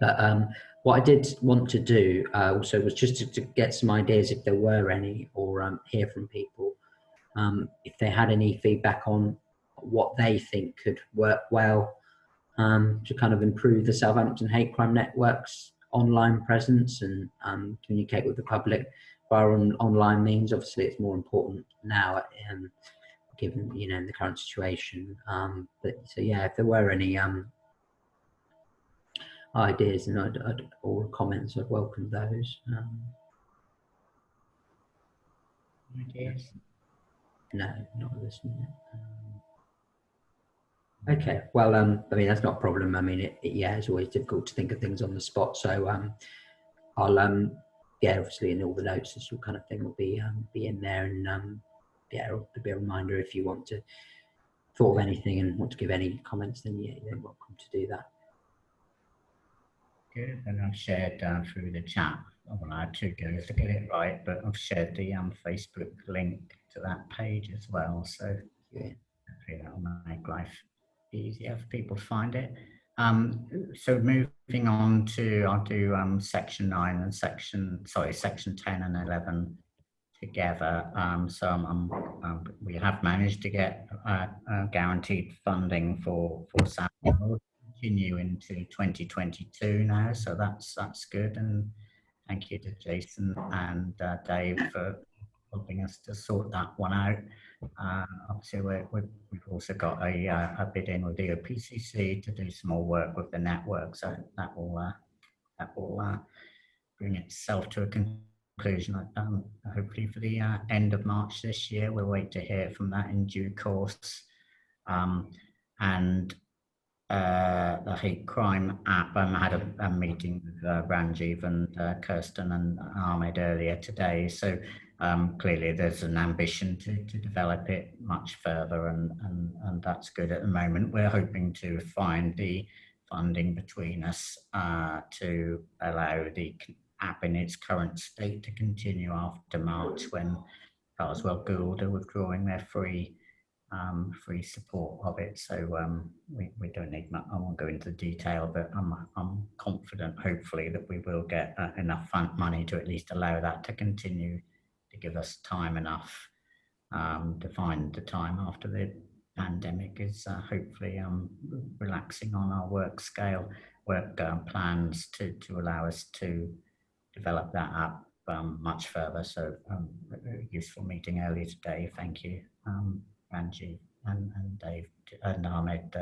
But what I did want to do also was just to get some ideas, if there were any, or hear from people if they had any feedback on what they think could work well to kind of improve the Southampton Hate Crime Network's online presence and communicate with the public via online means. Obviously, it's more important now, given, you know, the current situation. But so yeah, if there were any ideas and or comments, I'd welcome those. Ideas? No, not listening. Okay, well, I mean, that's not a problem. I mean, yeah, it's always difficult to think of things on the spot. So I'll, yeah, obviously in all the notes, this kind of thing will be in there, and yeah, it'll be a reminder if you want to thought of anything and want to give any comments, then yeah, you're welcome to do that. Good, and I've shared through the chat. Well, I had 2 goes to get it right, but I've shared the Facebook link to that page as well. So yeah, hopefully that'll make life easier for people to find it. So moving on to, I'll do section 9 and section 10 and 11 together. So we have managed to get guaranteed funding for Southampton. We'll continue into 2022 now, so that's good, and thank you to Jason and Dave for helping us to sort that one out. Obviously, we've also got a bid in with the OPCC to do some more work with the network, so that will bring itself to a conclusion. Hopefully for the end of March this year. We'll wait to hear from that in due course. And the hate crime app, I had a meeting with Ranjiv and Kirsten and Ahmed earlier today. So clearly there's an ambition to develop it much further, and that's good at the moment. We're hoping to find the funding between us to allow the app in its current state to continue after March, when Carswell Gould are withdrawing their free support of it. So we don't need much. I won't go into the detail, but I'm confident, hopefully, that we will get enough money to at least allow that to continue, to give us time enough to find the time after the pandemic is hopefully relaxing on our work plans to allow us to develop that app much further. So a useful meeting earlier today. Thank you, Ranji and Dave and Ahmed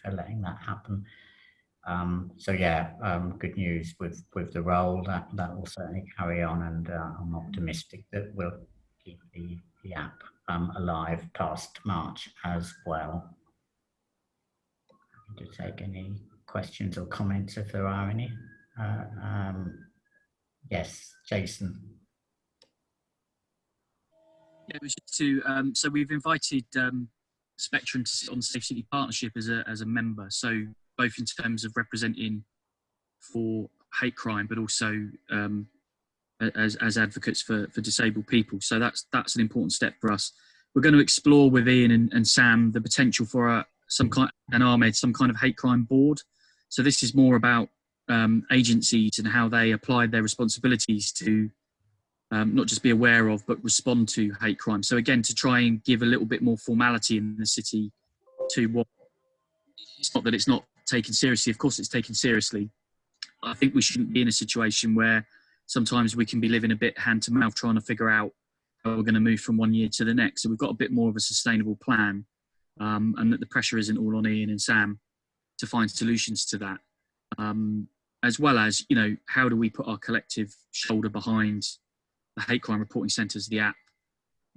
for letting that happen. So yeah, good news with the role that will certainly carry on, and I'm optimistic that we'll keep the app alive past March as well. To take any questions or comments if there are any. Yes, Jason. Yeah, it was just to so we've invited Spectrum to sit on the Safe City Partnership as a member. So both in terms of representing for hate crime, but also as advocates for disabled people. So that's an important step for us. We're going to explore with Ian and Sam the potential for some kind of hate crime board. So this is more about agencies and how they apply their responsibilities to not just be aware of, but respond to hate crime. So again, to try and give a little bit more formality in the city to what, it's not that it's not taken seriously, of course it's taken seriously. I think we shouldn't be in a situation where sometimes we can be living a bit hand to mouth trying to figure out how we're going to move from one year to the next. So we've got a bit more of a sustainable plan, and that the pressure isn't all on Ian and Sam to find solutions to that. As well as, you know, how do we put our collective shoulder behind the hate crime reporting centres, the app,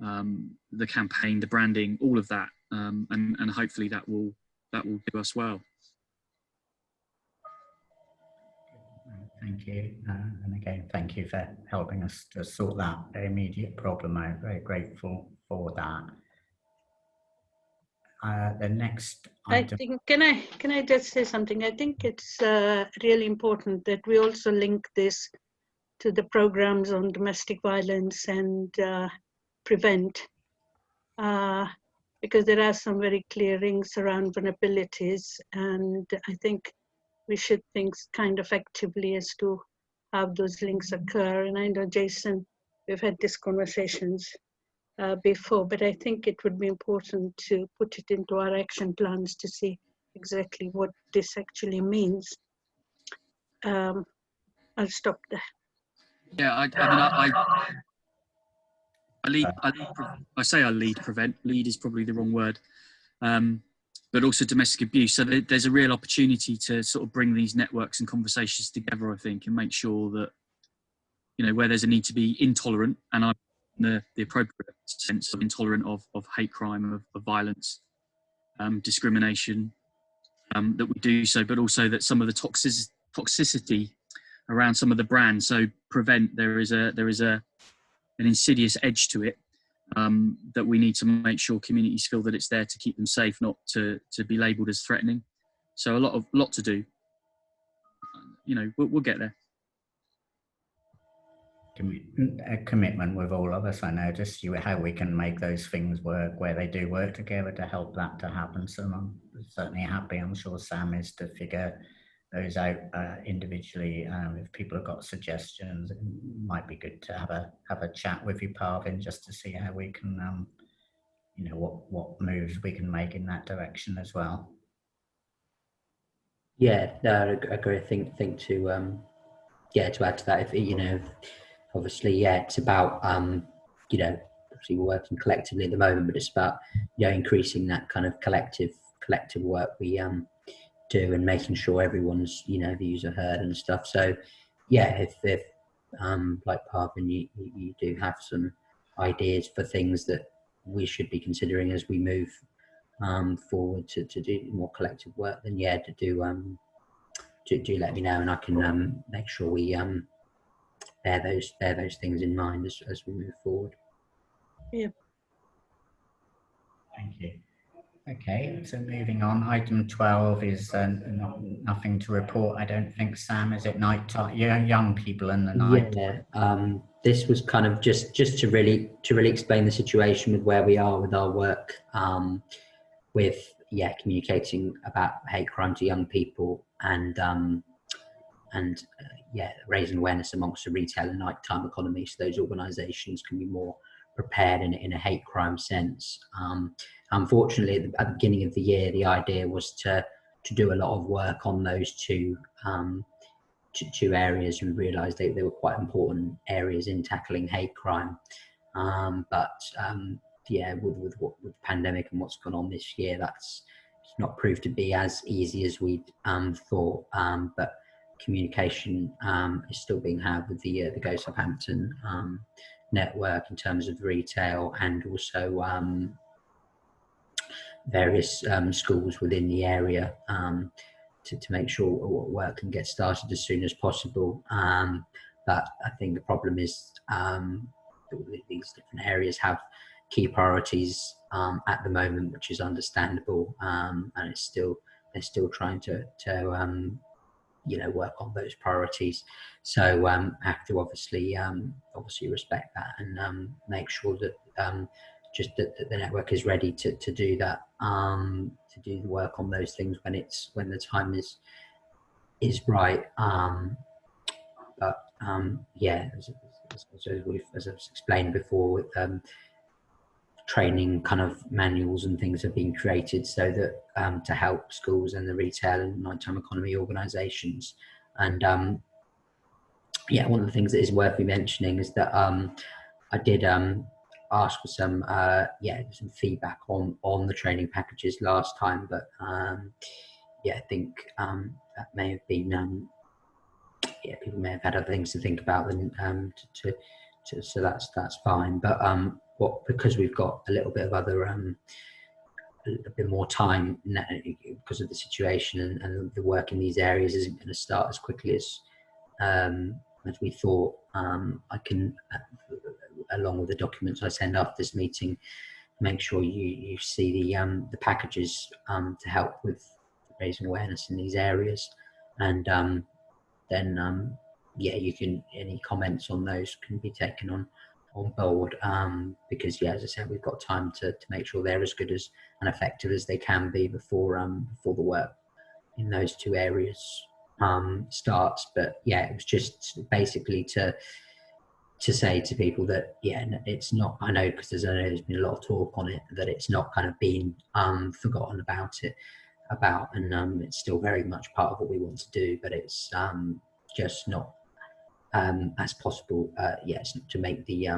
the campaign, the branding, all of that, and hopefully that will do us well. Thank you, and again, thank you for helping us to sort that immediate problem out. Very grateful for that. The next item. I think, can I just say something? I think it's really important that we also link this to the programs on domestic violence and prevent, because there are some very clear rings around vulnerabilities, and I think we should think kind of actively as to how those links occur. And I know, Jason, we've had these conversations before, but I think it would be important to put it into our action plans to see exactly what this actually means. I'll stop there. Yeah, I say I lead prevent. Lead is probably the wrong word, but also domestic abuse. So there's a real opportunity to sort of bring these networks and conversations together, I think, and make sure that, you know, where there's a need to be intolerant, and I'm in the appropriate sense of intolerant of hate crime, of violence, discrimination, that we do so, but also that some of the toxicity around some of the brands. So prevent, there is an insidious edge to it, that we need to make sure communities feel that it's there to keep them safe, not to be labelled as threatening. So a lot to do. You know, we'll get there. A commitment with all of us, I know, just how we can make those things work where they do work together to help that to happen. So I'm certainly happy, I'm sure Sam is, to figure those out individually. If people have got suggestions, it might be good to have a chat with you, Parvin, just to see how we can, you know, what moves we can make in that direction as well. Yeah, no, I agree. I think to yeah, to add to that, if you know, obviously, yeah, it's about you know, obviously we're working collectively at the moment, but it's about, you know, increasing that kind of collective work we do, and making sure everyone's, you know, views are heard and stuff. So yeah, if like Parvin, you do have some ideas for things that we should be considering as we move forward to do more collective work, then yeah, do let me know, and I can make sure we bear those things in mind as we move forward. Yeah. Thank you. Okay, so moving on, item 12 is nothing to report, I don't think. Sam, is it night time? Young people in the night? Yeah, this was kind of just to really explain the situation with where we are with our work, with communicating about hate crime to young people, and raising awareness amongst the retail and nighttime economy, so those organisations can be more prepared in a hate crime sense. Unfortunately, at the beginning of the year, the idea was to do a lot of work on those two areas. We realised they were quite important areas in tackling hate crime. With the pandemic and what's gone on this year, that's not proved to be as easy as we'd thought, but communication is still being had with the Go Southampton network in terms of retail, and also various schools within the area to make sure work can get started as soon as possible. But I think the problem is these different areas have key priorities at the moment, which is understandable, and they're still trying to work on those priorities. So have to obviously respect that and make sure that that the network is ready to do that, to do the work on those things when the time is right. But yeah, as I've explained before, with training kind of manuals and things have been created so that to help schools and the retail and nighttime economy organisations. And yeah, one of the things that is worth me mentioning is that I did ask for some feedback on the training packages last time, but yeah, I think that may have been people may have had other things to think about than so that's fine. But because we've got a little bit of other a bit more time because of the situation, and the work in these areas isn't going to start as quickly as we thought, I can, along with the documents I send after this meeting, make sure you see the packages to help with raising awareness in these areas. And then yeah, any comments on those can be taken on board, because yeah, as I said, we've got time to make sure they're as good as and effective as they can be before the work in those two areas starts. But yeah, it was just basically to say to people that yeah, it's not, I know, because there's been a lot of talk on it, that it's not kind of been forgotten about, and it's still very much part of what we want to do, but it's just not as possible yet to make the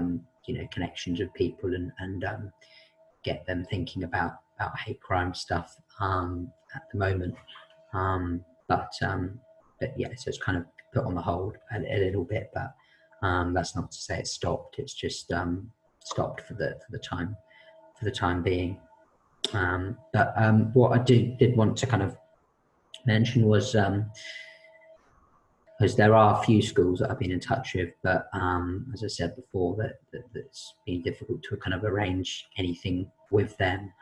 connections of people and get them thinking about hate crime stuff at the moment. But yeah, so it's kind of put on the hold a little bit, but that's not to say it's stopped. It's just stopped for the time being. But what I did want to kind of mention was because there are a few schools that I've been in touch with, but as I said before, that it's been difficult to kind of arrange anything with them.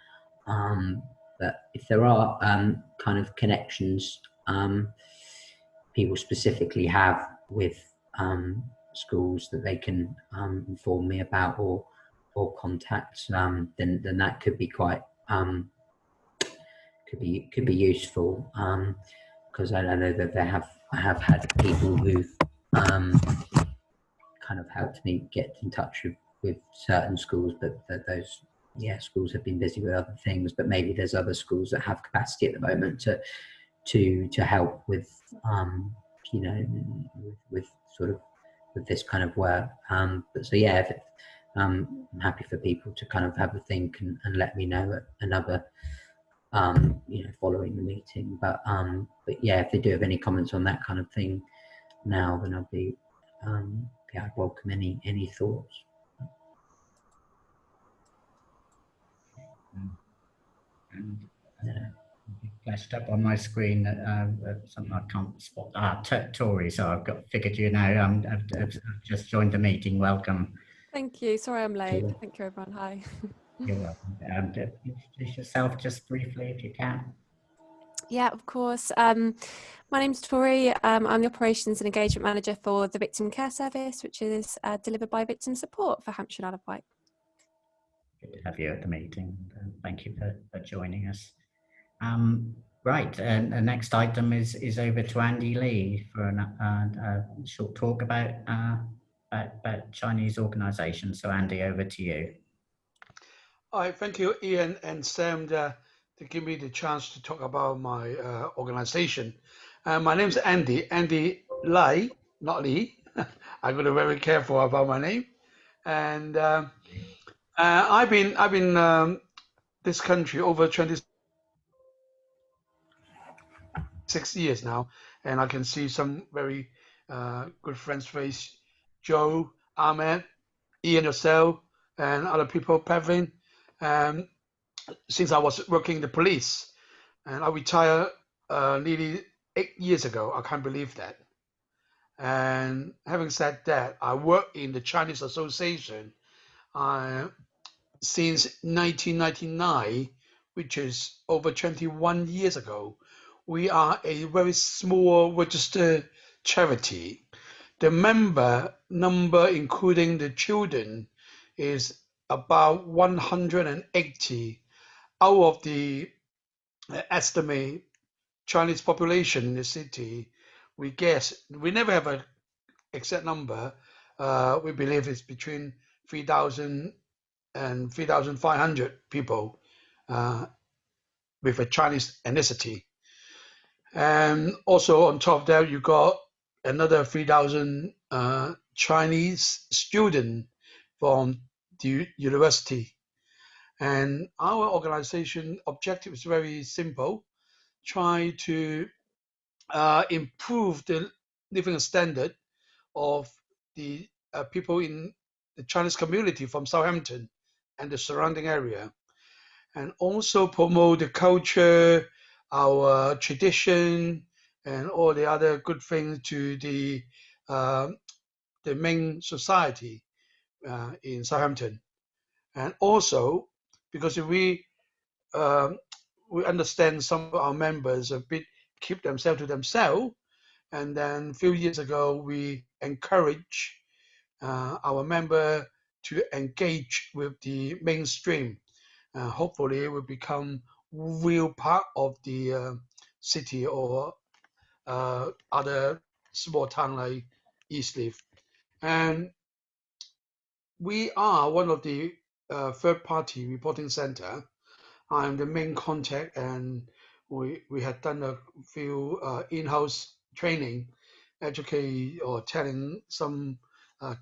But if there are kind of connections people specifically have with schools that they can inform me about or contact, then that could be quite could be useful, because I know that I have had people who've kind of helped me get in touch with certain schools, but those schools have been busy with other things. But maybe there's other schools that have capacity at the moment to help with with sort of with this kind of work. But so yeah, I'm happy for people to kind of have a think and let me know at another following the meeting. But yeah, if they do have any comments on that kind of thing now, then I'll be I'd welcome any thoughts. And flashed up on my screen something I can't spot. Tori, so I've figured you now. I've just joined the meeting. Welcome. Thank you. Sorry I'm late. Thank you, everyone. Hi. You're welcome. Introduce yourself just briefly if you can. Yeah, of course. My name's Tori. I'm the Operations and Engagement Manager for the Victim Care Service, which is delivered by Victim Support for Hampshire and Isle of Wight. Good to have you at the meeting. Thank you for joining us. Right, and the next item is over to Andy Lee for a short talk about Chinese organisations. So Andy, over to you. Hi, thank you, Ian and Sam, to give me the chance to talk about my organisation. My name's Andy Lai, not Lee. I got to be very careful about my name. And I've been this country over 20 6 years now, and I can see some very good friends' face. Joe, Ahmed, Ian yourself, and other people, Pevin. Since I was working in the police, and I retired nearly 8 years ago. I can't believe that. And having said that, I work in the Chinese Association since 1999, which is over 21 years ago. We are a very small registered charity. The member number, including the children, is about 180 out of the estimate Chinese population in the city. We guess, we never have an exact number. We believe it's between 3,000 and 3,500 people with a Chinese ethnicity. And also on top of that, you got another 3,000 Chinese students from the university. And our organization objective is very simple: try to improve the living standard of the people in the Chinese community from Southampton and the surrounding area, and also promote the culture, our tradition, and all the other good things to the main society in Southampton. And also, because we understand some of our members a bit keep themselves to themselves, and then a few years ago we encourage our member to engage with the mainstream. Hopefully it will become real part of the city or other small town like Eastleaf. And we are one of the third-party reporting center. I'm the main contact, and we had done a few in-house training, educate or telling some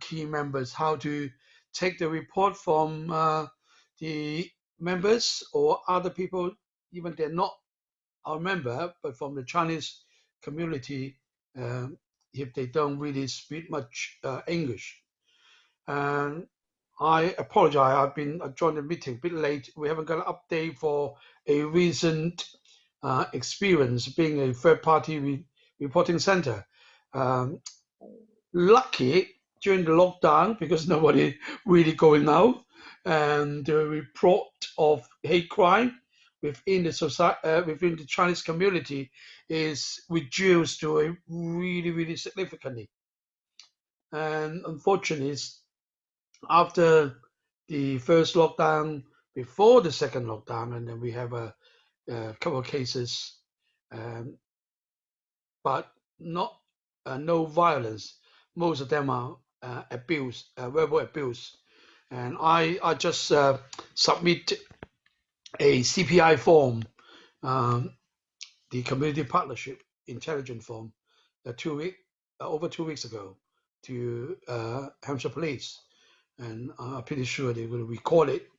key members how to take the report from the members or other people, even they're not our member, but from the Chinese community, if they don't really speak much English. And I apologize, I joined the meeting a bit late. We haven't got an update for a recent experience being a third-party reporting center. Lucky during the lockdown, because nobody really going out, and the report of hate crime within the society, within the Chinese community, is reduced to a really significantly. And unfortunately, after the first lockdown, before the second lockdown, and then we have a couple of cases, but not no violence. Most of them are abuse, verbal abuse. And I just submit a CPI form, the Community Partnership Intelligence Form, over 2 weeks ago to Hampshire Police, and I'm pretty sure they will record it.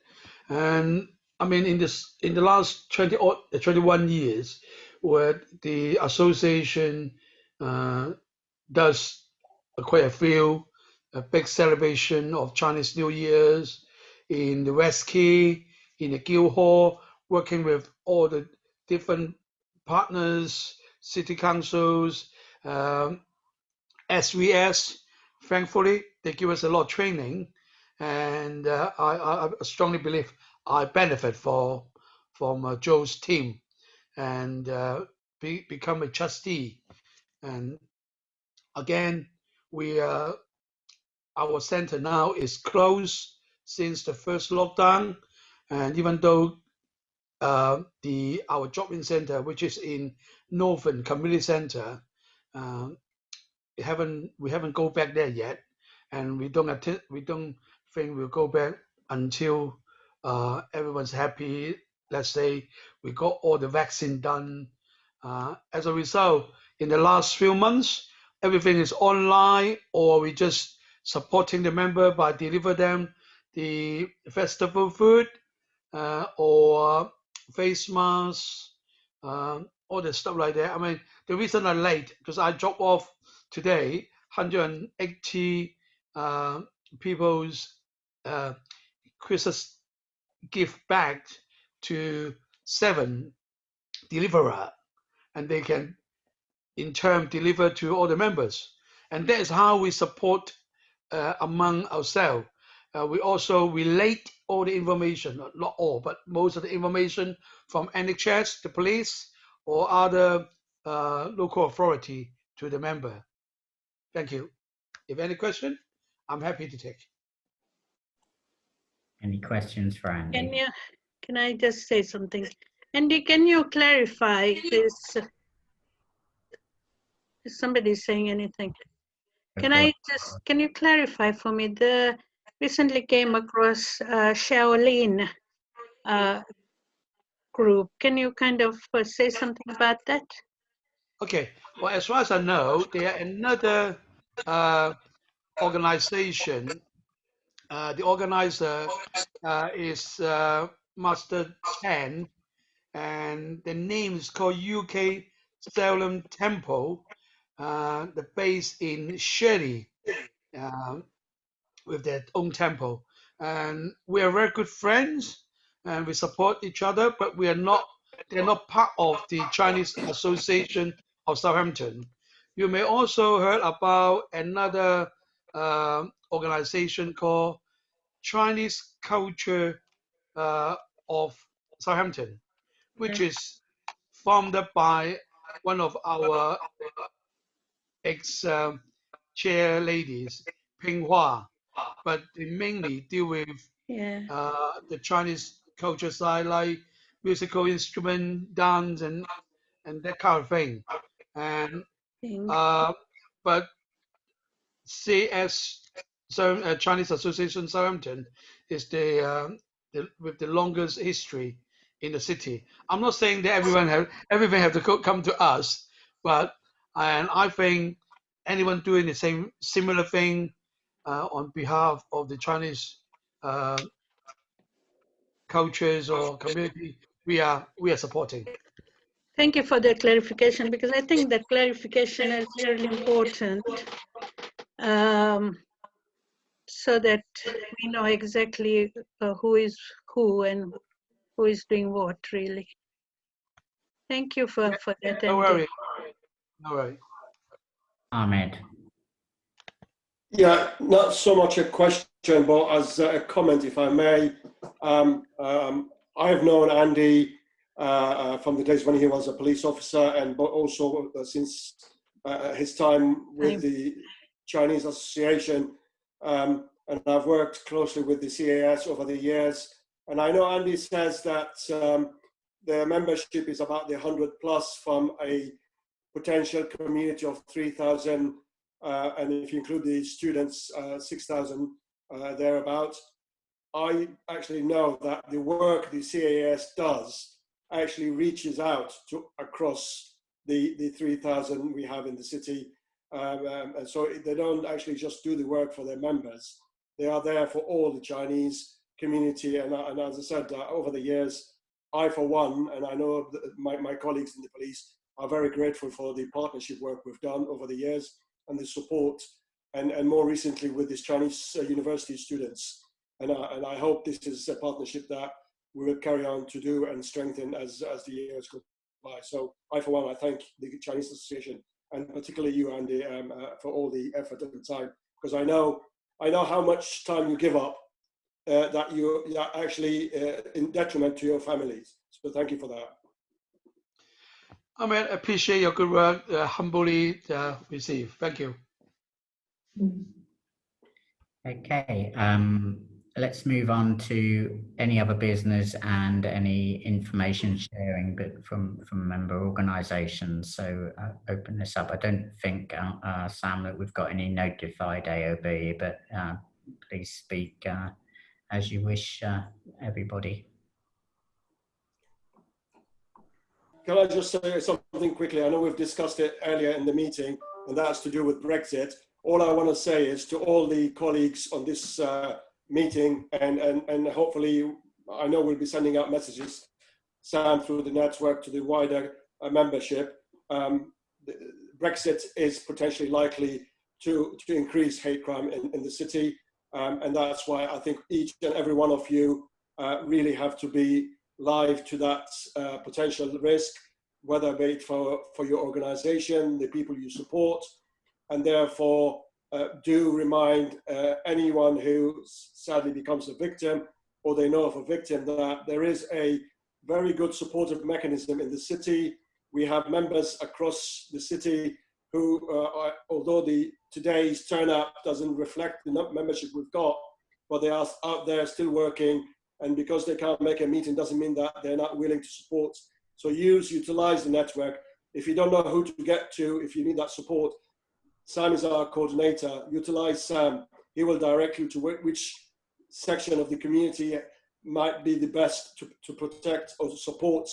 And I mean, in the last 21 years, where the association does quite a few big celebration of Chinese New Year's in the West Quay, in the Guildhall, working with all the different partners, city councils, SVS. Thankfully, they give us a lot of training, and I strongly believe I benefit from Joe's team, and become a trustee. And again, our center now is closed since the first lockdown, and even though our drop-in center, which is in Northern Community Center, we haven't go back there yet, and we don't think we'll go back until everyone's happy. Let's say we got all the vaccine done. As a result, in the last few months, everything is online, or we just supporting the member by deliver them the festival food or face masks, all the stuff like that. I mean, the reason I'm late because I dropped off today 180 people's Christmas gift bag to 7 deliverer, and they can in turn deliver to all the members. And that is how we support among ourselves. We also relate all the information, not all, but most of the information from NHS, the police, or other local authority to the member. Thank you. If any question, I'm happy to take. Any questions for Andy? Can I just say something? Andy, can you clarify this? Is somebody saying anything? Can you clarify for me? Recently came across Shaolin group. Can you kind of say something about that? Okay. Well, as far as I know, they are another organization. The organizer is Master Tan, and the name is called UK Salem Temple. The base in Shirley, with their own temple, and we are very good friends, and we support each other. But we are not; they're not part of the Chinese Association of Southampton. You may also heard about another organization called Chinese Culture of Southampton, which is founded by one of our ex-chair ladies, Ping Hua, but they mainly deal with the Chinese culture side, like musical instrument, dance, and that kind of thing. And but CS, so Chinese Association Southampton is the with the longest history in the city. I'm not saying that everything have to come to us, but and I think anyone doing the same similar thing on behalf of the Chinese cultures or community, we are supporting. Thank you for the clarification, because I think that clarification is really important, so that we know exactly who is who and who is doing what, really. Thank you for that. No worry. No worry. Ahmed. Yeah, not so much a question, but as a comment, if I may. I've known Andy from the days when he was a police officer, and but also since his time with the Chinese Association, and I've worked closely with the CAS over the years. And I know Andy says that their membership is about the 100 plus from a potential community of 3,000. And if you include the students, 6,000 thereabouts. I actually know that the work the CAS does actually reaches out to across the 3,000 we have in the city. And so they don't actually just do the work for their members. They are there for all the Chinese community. And as I said, over the years, I, for one, and I know my colleagues in the police are very grateful for the partnership work we've done over the years, and the support, and more recently with these Chinese university students. And I hope this is a partnership that we will carry on to do and strengthen as the years go by. So I, for one, I thank the Chinese Association, and particularly you, Andy, for all the effort and time, because I know how much time you give up that you're actually in detriment to your families. So thank you for that. I mean, appreciate your good work, humbly received. Thank you. Okay, let's move on to any other business and any information sharing from member organisations. So open this up. I don't think, Sam, that we've got any notified AOB, but please speak as you wish, everybody. Can I just say something quickly? I know we've discussed it earlier in the meeting, and that's to do with Brexit. All I want to say is to all the colleagues on this meeting, and hopefully, I know we'll be sending out messages, Sam, through the network to the wider membership, Brexit is potentially likely to increase hate crime in the city. And that's why I think each and every one of you really have to be live to that potential risk, whether be it for your organization, the people you support, and therefore do remind anyone who sadly becomes a victim or they know of a victim that there is a very good supportive mechanism in the city. We have members across the city who, although today's turnout doesn't reflect the membership we've got, but they are out there still working, and because they can't make a meeting doesn't mean that they're not willing to support. So utilize the network. If you don't know who to get to, if you need that support, Sam is our coordinator. Utilize Sam. He will direct you to which section of the community might be the best to protect or to support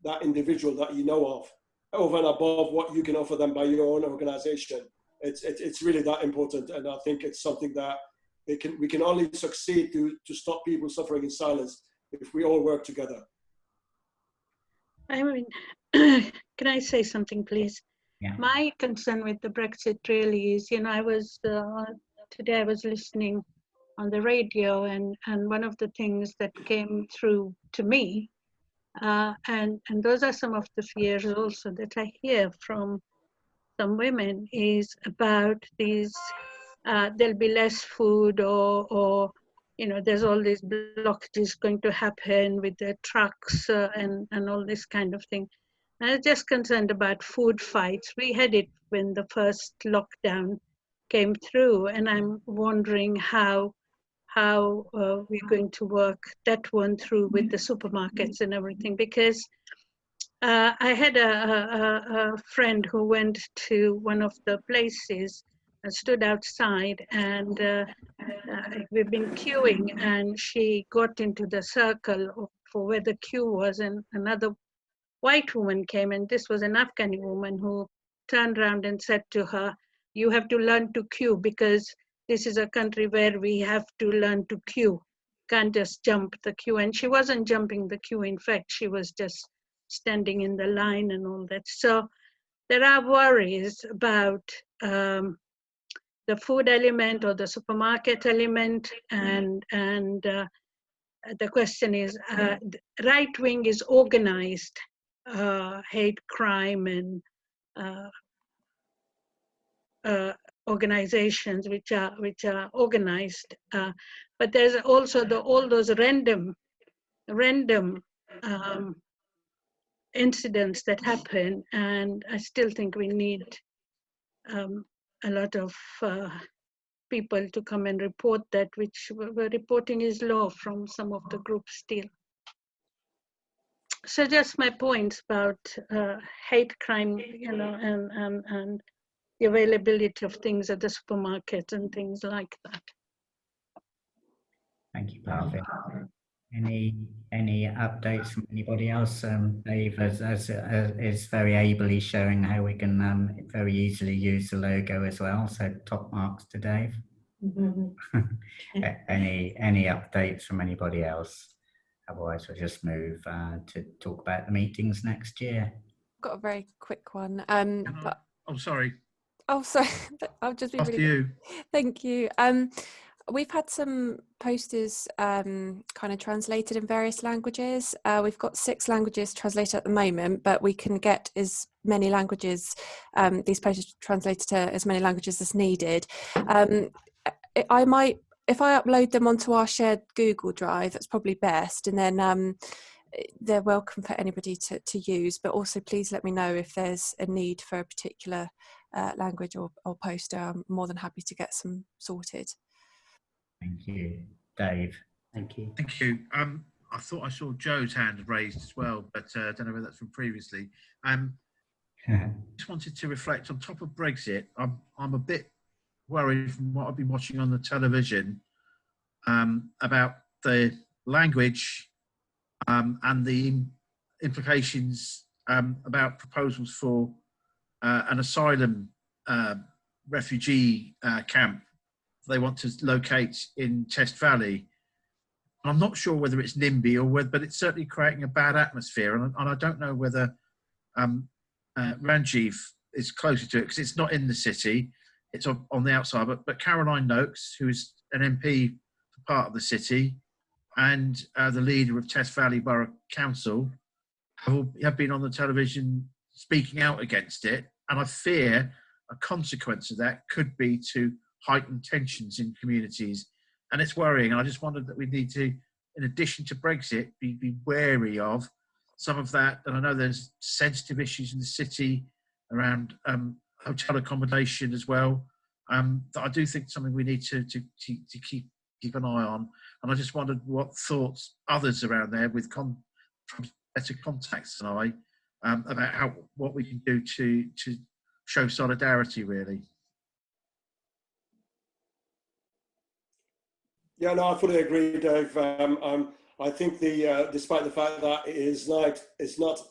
that individual that you know of, over and above what you can offer them by your own organization. It's really that important, and I think it's something that we can only succeed to stop people suffering in silence if we all work together. I mean, can I say something, please? Yeah. My concern with the Brexit really is, you know, today I was listening on the radio, and one of the things that came through to me, and those are some of the fears also that I hear from some women, is about these, there'll be less food, or you know, there's all these blockages going to happen with the trucks and all this kind of thing. I'm just concerned about food fights. We had it when the first lockdown came through, and I'm wondering how we're going to work that one through with the supermarkets and everything, because I had a friend who went to one of the places and stood outside, and we've been queuing, and she got into the circle for where the queue was, and another white woman came, and this was an Afghani woman who turned around and said to her, "You have to learn to queue, because this is a country where we have to learn to queue. Can't just jump the queue." And she wasn't jumping the queue. In fact, she was just standing in the line and all that. So there are worries about the food element or the supermarket element, and the question is, right wing is organized hate crime and organizations which are organized, but there's also all those random incidents that happen, and I still think we need a lot of people to come and report that, which reporting is low from some of the groups still. So just my points about hate crime, you know, and the availability of things at the supermarket and things like that. Thank you, Parvin. Any updates from anybody else? Dave is very ably showing how we can very easily use the logo as well. So top marks to Dave. Mm-hmm. Any updates from anybody else? Otherwise, we'll just move to talk about the meetings next year. I've got a very quick one. Oh, sorry. Oh, sorry. I'll just be After really you. Thank you. We've had some posters kind of translated in various languages. We've got 6 languages translated at the moment, but we can get as many languages, these posters translated to as many languages as needed. I might, if I upload them onto our shared Google Drive, that's probably best, and then they're welcome for anybody to use, but also please let me know if there's a need for a particular language or poster. I'm more than happy to get some sorted. Thank you. Dave. Thank you. Thank you. I thought I saw Joe's hand raised as well, but I don't know whether that's from previously. Just wanted to reflect on top of Brexit. I'm a bit worried from what I've been watching on the television about the language and the implications about proposals for an asylum refugee camp they want to locate in Test Valley. I'm not sure whether it's NIMBY or whether, but it's certainly creating a bad atmosphere, and I don't know whether Ranjiv is closer to it because it's not in the city, it's on the outside. But Caroline Noakes, who is an MP for part of the city, and the leader of Test Valley Borough Council have been on the television speaking out against it. And I fear a consequence of that could be to heighten tensions in communities. And it's worrying. And I just wondered that we need to, in addition to Brexit, be wary of some of that. And I know there's sensitive issues in the city around hotel accommodation as well. That I do think something we need to keep an eye on. And I just wondered what thoughts others around there with better contacts than I about what we can do to show solidarity, really. Yeah, no, I fully agree, Dave. I think despite the fact that it's not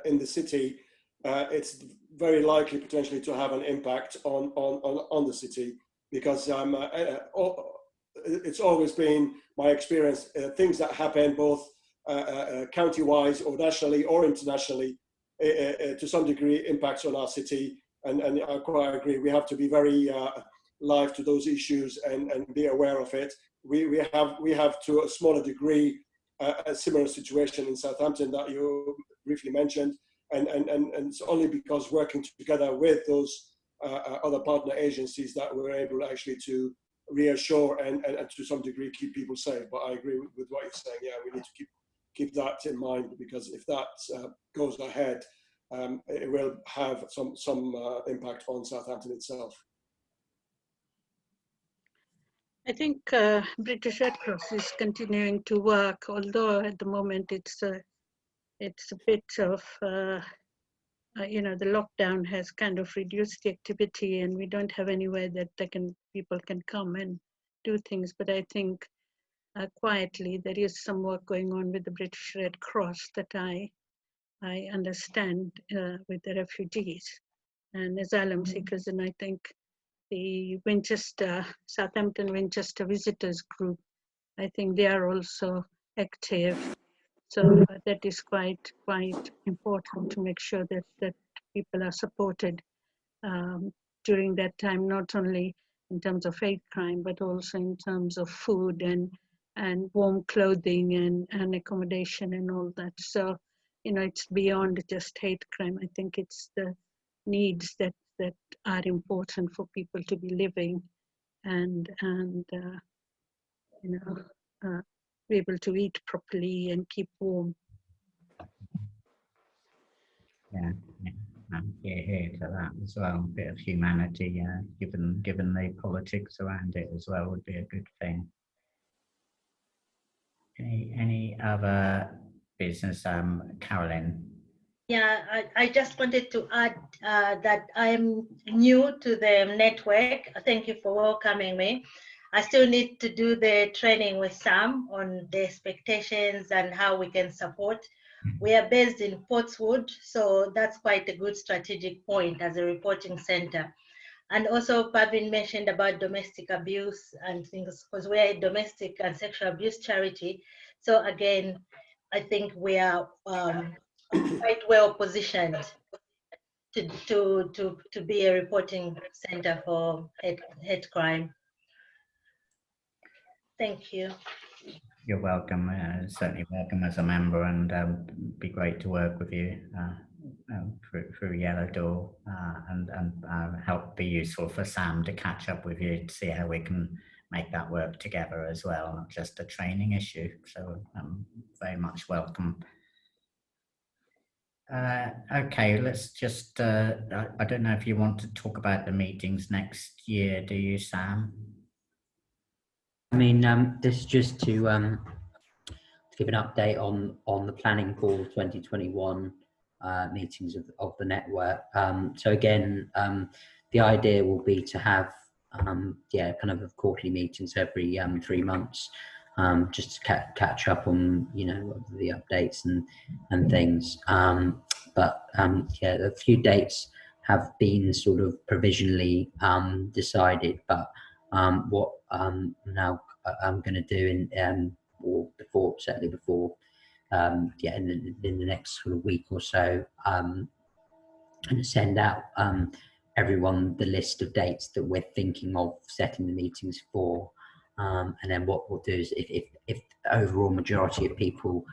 in the city, it's very likely potentially to have an impact on the city, because it's always been my experience, things that happen both county-wise or nationally or internationally, to some degree impacts on our city. And I quite agree, we have to be very live to those issues and be aware of it. We have to a smaller degree a similar situation in Southampton that you briefly mentioned, and it's only because working together with those other partner agencies that we're able actually to reassure and to some degree keep people safe. But I agree with what you're saying. Yeah, we need to keep that in mind, because if that goes ahead, it will have some impact on Southampton itself. I think British Red Cross is continuing to work, although at the moment it's a bit of, the lockdown has kind of reduced the activity, and we don't have anywhere that people can come and do things. But I think quietly there is some work going on with the British Red Cross that I understand with the refugees and asylum seekers, and I think the Southampton Winchester Visitors Group, I think they are also active. So that is quite important to make sure that people are supported during that time, not only in terms of hate crime, but also in terms of food and warm clothing and accommodation and all that. So, it's beyond just hate crime. I think it's the needs that are important for people to be living and be able to eat properly and keep warm. Yeah, here to that as well. A bit of humanity, given the politics around it as well, would be a good thing. Any other business, Carolyn? Yeah, I just wanted to add that I'm new to the network. Thank you for welcoming me. I still need to do the training with Sam on the expectations and how we can support. We are based in Portswood, so that's quite a good strategic point as a reporting center. And also, Pavin mentioned about domestic abuse and things, because we are a domestic and sexual abuse charity. So again, I think we are quite well positioned to be a reporting center for hate crime. Thank you. You're welcome. Certainly welcome as a member, and be great to work with you through Yellow Door, and help be useful for Sam to catch up with you to see how we can make that work together as well, not just a training issue. So very much welcome. Okay, let's just, I don't know if you want to talk about the meetings next year, do you, Sam? I mean, this is just to give an update on the planning for 2021 meetings of the network. So again, the idea will be to have kind of quarterly meetings every 3 months, just to catch up on the updates and things. But a few dates have been sort of provisionally decided, but what now I'm going to do certainly before yeah, in the next sort of week or so, and send out everyone the list of dates that we're thinking of setting the meetings for. And then what we'll do is if the overall majority of people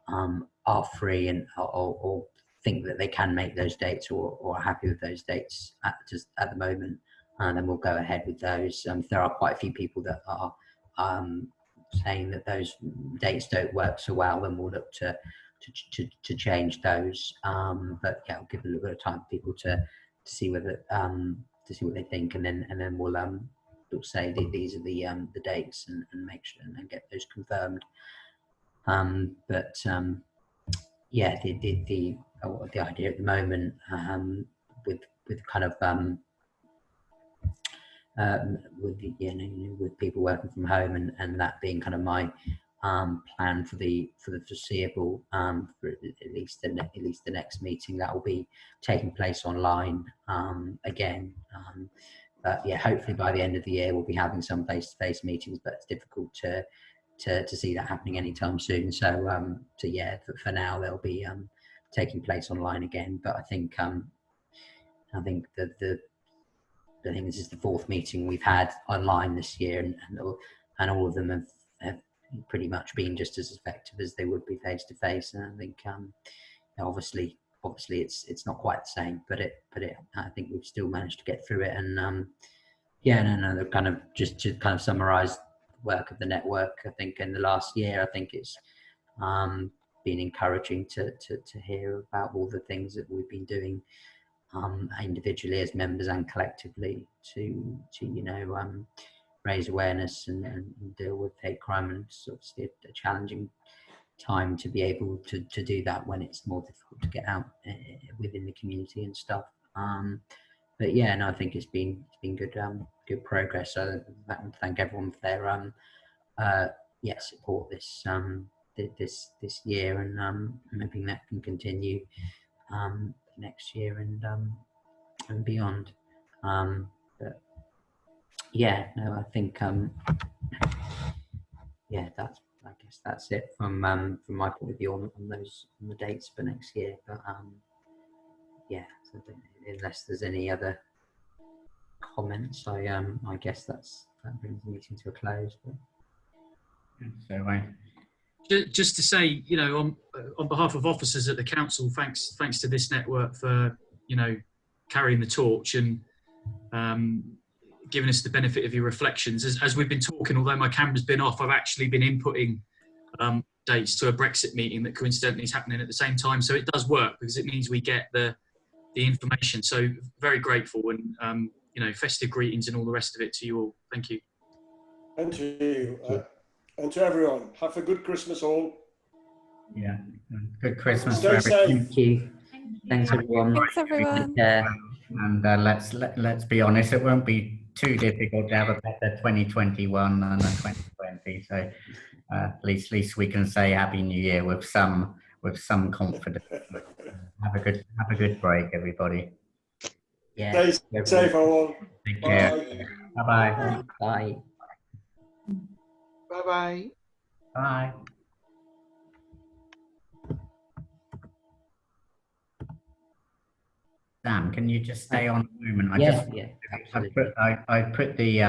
are free and or think that they can make those dates or are happy with those dates just at the moment, and then we'll go ahead with those. There are quite a few people that are saying that those dates don't work so well, then we'll look to change those. But yeah, I'll give a little bit of time for people to see whether to see what they think, and then we'll say these are the dates and make sure and get those confirmed. Yeah, the idea at the moment with kind of with people working from home and that being kind of my plan for the foreseeable, for at least the next meeting, that will be taking place online again. But yeah, hopefully by the end of the year we'll be having some face-to-face meetings, but it's difficult to see that happening anytime soon. So yeah, for now they'll be taking place online again. But I think I think this is the fourth meeting we've had online this year, and all of them have pretty much been just as effective as they would be face to face. And I think obviously it's not quite the same, but I think we've still managed to get through it. And yeah, no, kind of just to kind of summarise the work of the network, I think in the last year, I think it's been encouraging to hear about all the things that we've been doing individually as members and collectively to raise awareness and deal with hate crime. And it's obviously a challenging time to be able to do that when it's more difficult to get out within the community and stuff. But yeah, no, I think it's been good progress. So I thank everyone for their support this year, and I'm hoping that can continue next year and beyond. But yeah, no, I think yeah, I guess that's it from my point of view on the dates for next year. But yeah, so unless there's any other comments, I guess that brings the meeting to a close. But so just to say, on behalf of officers at the council, thanks to this network for carrying the torch and giving us the benefit of your reflections. As we've been talking, although my camera's been off, I've actually been inputting dates to a Brexit meeting that coincidentally is happening at the same time. So it does work because it means we get the information. So very grateful, and festive greetings and all the rest of it to you all. Thank you. And to you. And to everyone, have a good Christmas all. Yeah, good Christmas. Stay safe. Thank you. Thanks everyone. Thanks everyone. And let's be honest, it won't be too difficult to have a better 2021 than a 2020. So at least we can say Happy New Year with some confidence. Have a good break, everybody. Yeah. Stay safe, all. Take care. Bye-bye. Bye. Bye-bye. Bye. Sam, can you just stay on a moment? I put the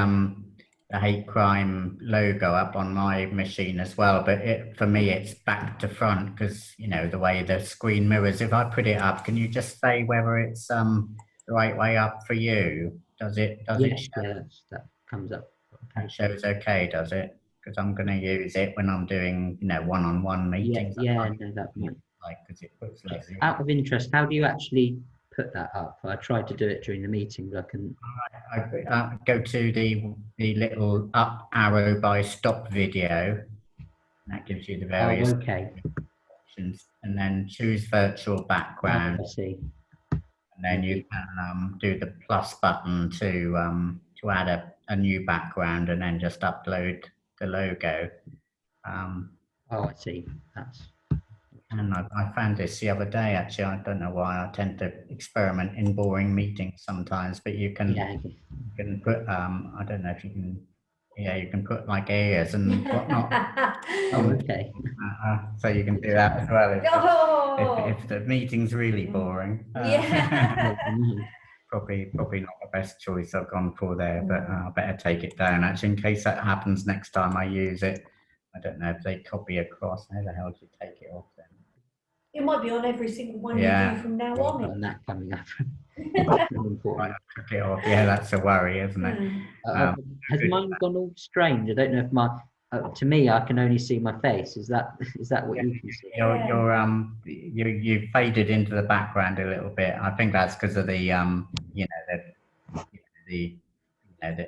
hate crime logo up on my machine as well, but for me it's back to front because the way the screen mirrors. If I put it up, can you just say whether it's the right way up for you? Does it show? Yeah, that comes up. That shows okay, does it? Because I'm going to use it when I'm doing one-on-one meetings. Yeah, no, that might. Because it puts less. Out of interest, how do you actually put that up? I tried to do it during the meeting, but I couldn't. I go to the little up arrow by stop video. That gives you the various options, and then choose virtual background. I see. And then you can do the plus button to add a new background, and then just upload the logo. I see. And I found this the other day, actually. I don't know why. I tend to experiment in boring meetings sometimes, but you can put, I don't know if you can Yeah, you can put like ears and whatnot. Oh, okay. So you can do that as well Oh. if the meeting's really boring. Yeah. Probably not the best choice I've gone for there, but I better take it down actually in case that happens next time I use it. I don't know if they copy across. How the hell do you take it off then? It might be on every single one you Yeah. do from now on. And that coming up. Right, I took it off. Yeah, that's a worry, isn't it? Has mine gone all strange? I don't know if my. To me, I can only see my face. Is that what you can see? You faded into the background a little bit. I think that's because of the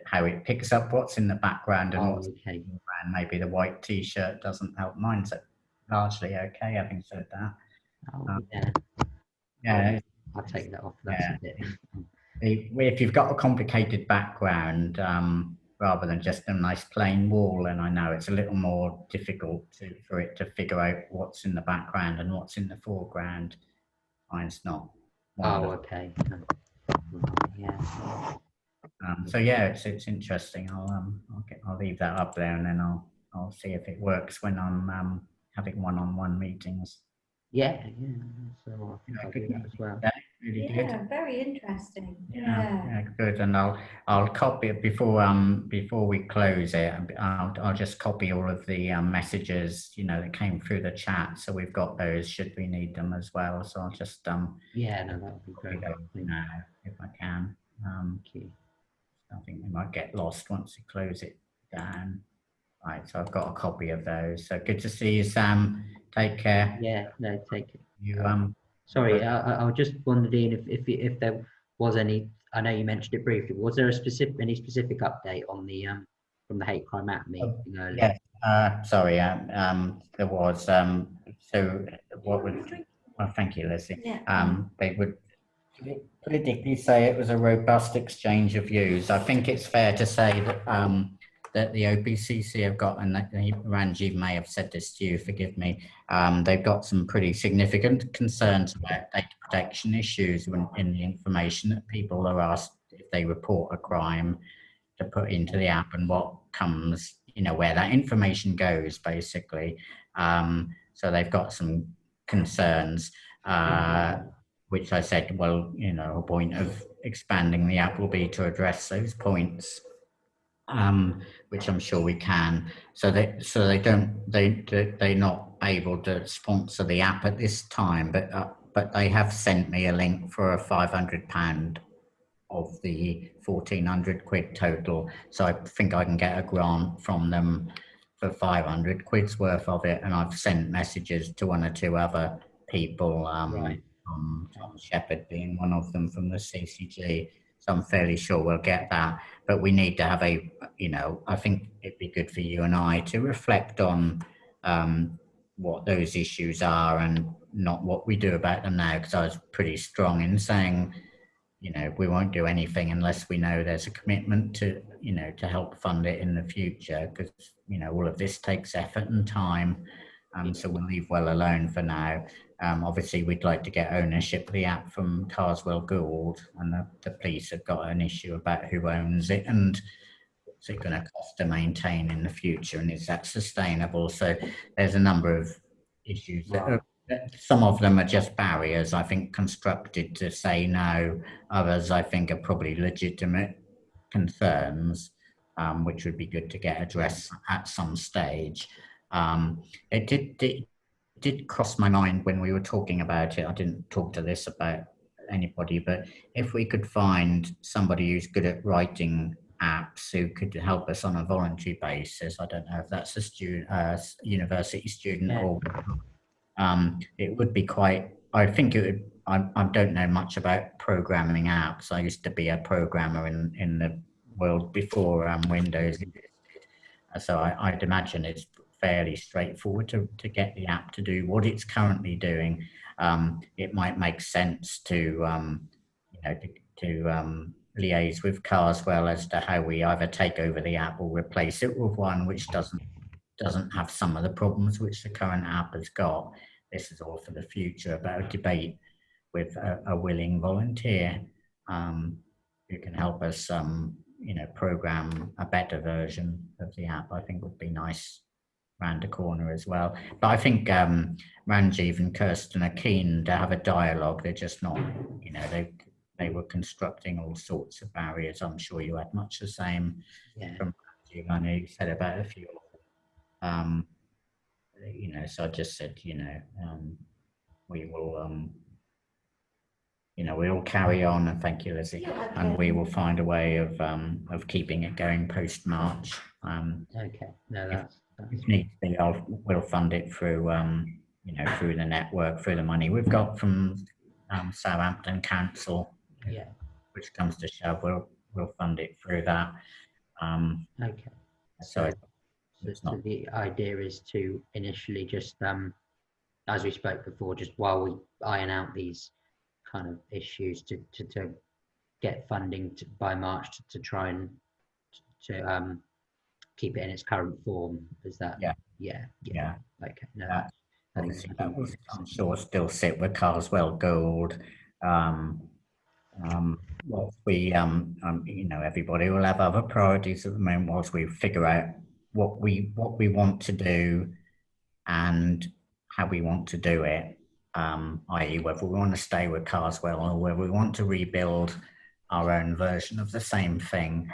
how it picks up what's in the background and what's okay. in the background. Maybe the white T-shirt doesn't help. Mine's largely okay, having said that. Yeah, I'll take that off. That's a bit. If you've got a complicated background, rather than just a nice plain wall, and I know it's a little more difficult for it to figure out what's in the background and what's in the foreground. Mine's not. Oh, okay. Yeah. So yeah, it's interesting. I'll leave that up there, and then I'll see if it works when I'm having one-on-one meetings. Yeah. So I think I'll do that as well. Really Yeah, good. very interesting. Yeah, good. And I'll copy it before we close it. I'll just copy all of the messages that came through the chat, so we've got those should we need them as well. So I'll just yeah, no, that would be great. Now if I can. I think we might get lost once we close it down. Right, so I've got a copy of those. So good to see you, Sam. Take care. Yeah, no, take it. You Sorry, I was just wondering if there was any. I know you mentioned it briefly. Was there any specific update on the from the hate crime app meeting earlier? Yes. Sorry. There was. So what would? Well, thank you, Lizzie. They would politically say it was a robust exchange of views. I think it's fair to say that that the OPCC have got, and Ranjiv may have said this to you, forgive me, they've got some pretty significant concerns about data protection issues in the information that people are asked if they report a crime to put into the app and what comes, where that information goes, basically. So they've got some concerns, which I said, well, a point of expanding the app will be to address those points. Which I'm sure we can. So they're not able to sponsor the app at this time, but they have sent me a link for a £500 of the 1,400 quid total. So I think I can get a grant from them for 500 quid's worth of it, and I've sent messages to one or two other people. Tom Shepherd being one of them from the CCG. So I'm fairly sure we'll get that, but we need to have I think it'd be good for you and I to reflect on what those issues are and not what we do about them now, because I was pretty strong in saying, we won't do anything unless we know there's a commitment to, to help fund it in the future, because, all of this takes effort and time. So we'll leave well alone for now. Obviously, we'd like to get ownership of the app from Carswell Gould, and the police have got an issue about who owns it and what's it going to cost to maintain in the future, and is that sustainable? So there's a number of issues that some of them are just barriers, I think, constructed to say no. Others, I think, are probably legitimate concerns, which would be good to get addressed at some stage. It did cross my mind when we were talking about it. I didn't talk to this about anybody, but if we could find somebody who's good at writing apps who could help us on a voluntary basis, I don't know if that's a student, university student, or it would be quite. I think it would. I don't know much about programming apps. I used to be a programmer in the world before Windows existed, so I'd imagine it's fairly straightforward to get the app to do what it's currently doing. It might make sense to liaise with Carswell as to how we either take over the app or replace it with one which doesn't have some of the problems which the current app has got. This is all for the future, about a debate with a willing volunteer who can help us program a better version of the app, I think would be nice round the corner as well. But I think Ranjiv and Kirsten are keen to have a dialogue. They're just not, they were constructing all sorts of barriers. I'm sure you had much the same from Ranjiv. I know you said about a few. So I just said, we will, we'll carry on, and thank you, Lizzie, and we will find a way of keeping it going post March. Okay, no, that's if needs be, we'll fund it through, through the network, through the money we've got from Southampton Council. Yeah. Which comes to shove, we'll fund it through that. Okay. So the idea is to initially just, as we spoke before, just while we iron out these kind of issues, to get funding by March to try and to keep it in its current form. Is that? Yeah. Okay. No. Obviously, that will, I'm sure, still sit with Carswell Gold. Whilst we, everybody will have other priorities at the moment, whilst we figure out what we want to do and how we want to do it, i.e. whether we want to stay with Carswell or whether we want to rebuild our own version of the same thing,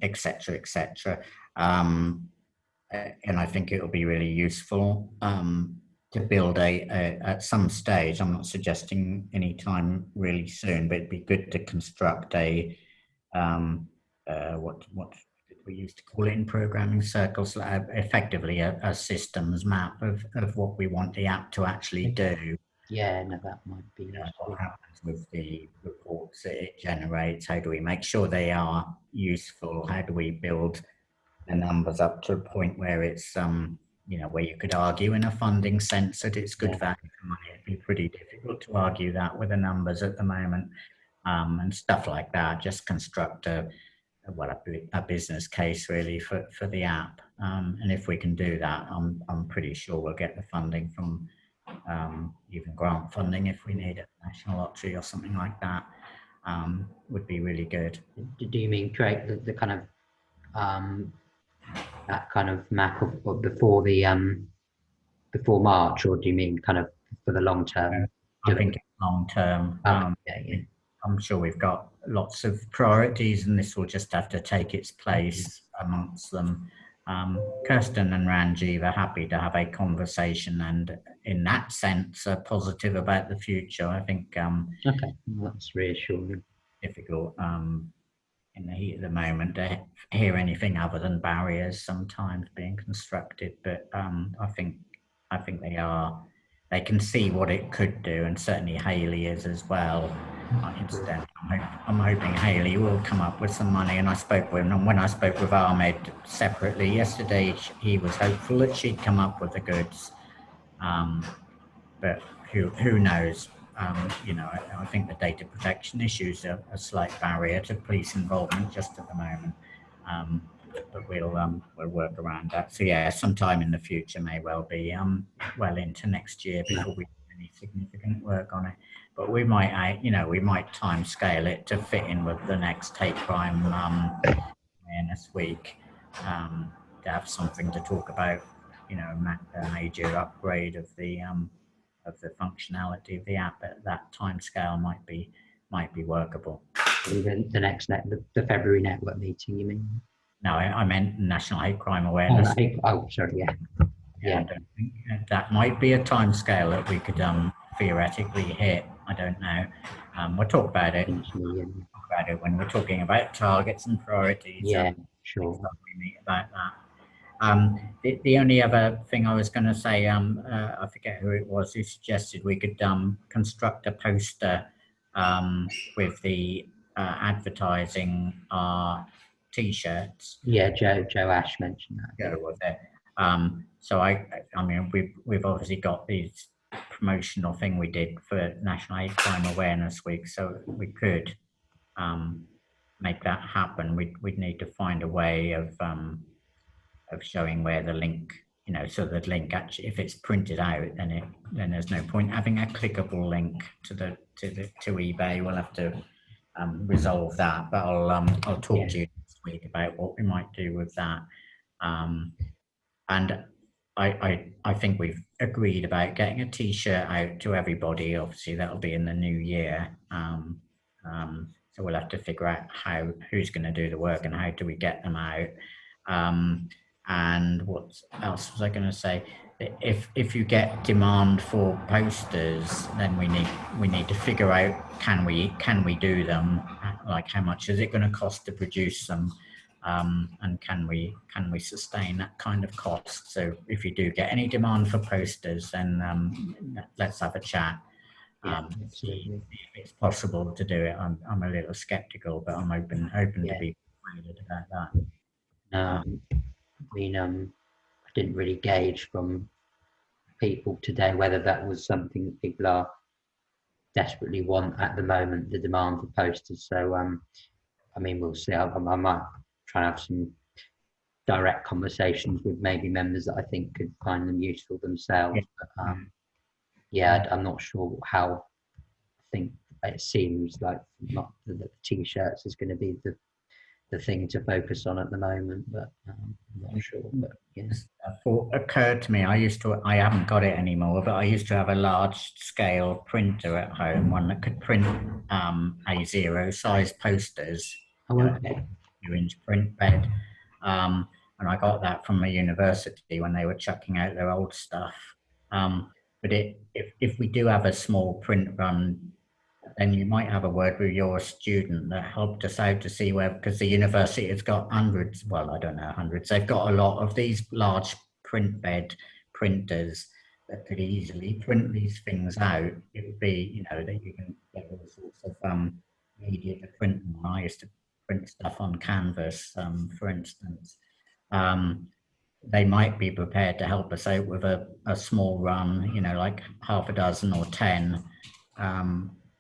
etc., etc. And I think it'll be really useful to build at some stage. I'm not suggesting any time really soon, but it'd be good to construct a what did we used to call it in programming circles, effectively a systems map of what we want the app to actually do. Yeah, no, that might be what happens with the reports that it generates. How do we make sure they are useful? How do we build the numbers up to a point where it's where you could argue in a funding sense that it's good value for money? It'd be pretty difficult to argue that with the numbers at the moment, and stuff like that. Just construct a business case really for the app, and if we can do that, I'm pretty sure we'll get the funding from even grant funding if we need it, National Lottery or something like that. Would be really good. Do you mean create the kind of that kind of map of before the before March, or do you mean kind of for the long term? I think long term. I'm sure we've got lots of priorities, and this will just have to take its place amongst them. Kirsten and Ranjiv are happy to have a conversation, and in that sense are positive about the future. I think okay, that's reassuring. Difficult in the heat of the moment to hear anything other than barriers sometimes being constructed, but I think they can see what it could do, and certainly Hayley is as well. Incidentally, I'm hoping Hayley will come up with some money, and I spoke with him, and when I spoke with Ahmed separately yesterday, he was hopeful that she'd come up with the goods, but who knows? I think the data protection issues are a slight barrier to police involvement just at the moment, but we'll work around that. So yeah, sometime in the future may well be well into next year before we do any significant work on it. But we might, we might time scale it to fit in with the next hate crime awareness week, to have something to talk about, a major upgrade of the functionality of the app at that time scale might be workable. The next the February network meeting, you mean? No, I meant National Hate Crime Awareness. Oh, sorry, yeah. I don't think that might be a time scale that we could theoretically hit. I don't know. We'll talk about it. When we're talking about targets and priorities. Yeah, sure. We meet about that. The only other thing I was going to say, I forget who it was who suggested we could construct a poster with the advertising our T-shirts. Yeah, Joe Ash mentioned that. Joe was it. So I mean, we've obviously got these promotional thing we did for National Hate Crime Awareness Week, so we could make that happen. We'd need to find a way of showing where the link, so the link actually, if it's printed out, then there's no point having a clickable link to eBay. We'll have to resolve that. But I'll talk to you next week about what we might do with that. And I think we've agreed about getting a T-shirt out to everybody. Obviously, that'll be in the new year. So we'll have to figure out who's going to do the work and how do we get them out. And what else was I going to say? If you get demand for posters, then we need to figure out can we do them? Like how much is it going to cost to produce them? And can we sustain that kind of cost? So if you do get any demand for posters, then let's have a chat. See if it's possible to do it. I'm a little skeptical, but I'm open to be persuaded about that. I mean, I didn't really gauge from people today whether that was something that people are desperately want at the moment, the demand for posters. So I mean, we'll see. I might try and have some direct conversations with maybe members that I think could find them useful themselves. But yeah, I'm not sure how. I think it seems like not the T-shirts is going to be the thing to focus on at the moment, but I'm not sure. But yeah, a thought occurred to me. I haven't got it anymore, but I used to have a large scale printer at home, one that could print A0 size posters. Oh, okay. 2-inch print bed. And I got that from the university when they were chucking out their old stuff. But if we do have a small print run, then you might have a word with your student that helped us out to see where, because the university has got hundreds, well, I don't know, hundreds, they've got a lot of these large print bed printers that could easily print these things out. It would be, that you can get all sorts of media to print them. I used to print stuff on canvas, for instance. They might be prepared to help us out with a small run, like half a dozen or 10.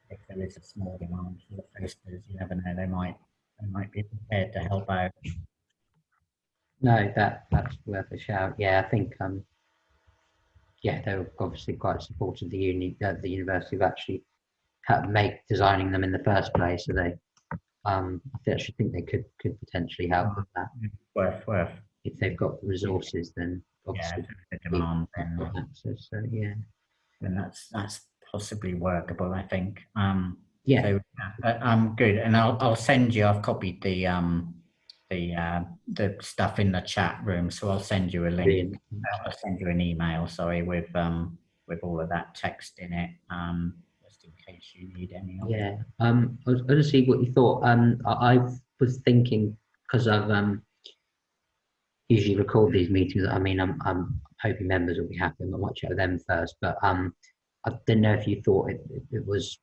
If there is a small demand for the posters, you never know, they might be prepared to help out. No, that's worth a shout. Yeah, I think they were obviously quite supportive of the university of actually designing them in the first place. So they, I actually think they could potentially help with that. Worth. If they've got the resources, then obviously the demand, access. So yeah, then that's possibly workable, I think. Yeah. So, good. And I'll send you. I've copied the stuff in the chat room, so I'll send you a link. Brilliant. I'll send you an email. Sorry, with all of that text in it, just in case you need any. Yeah. I was going to see what you thought. I was thinking, because I've usually record these meetings. I mean, I'm hoping members will be happy. I might chat with them first, but I didn't know if you thought it was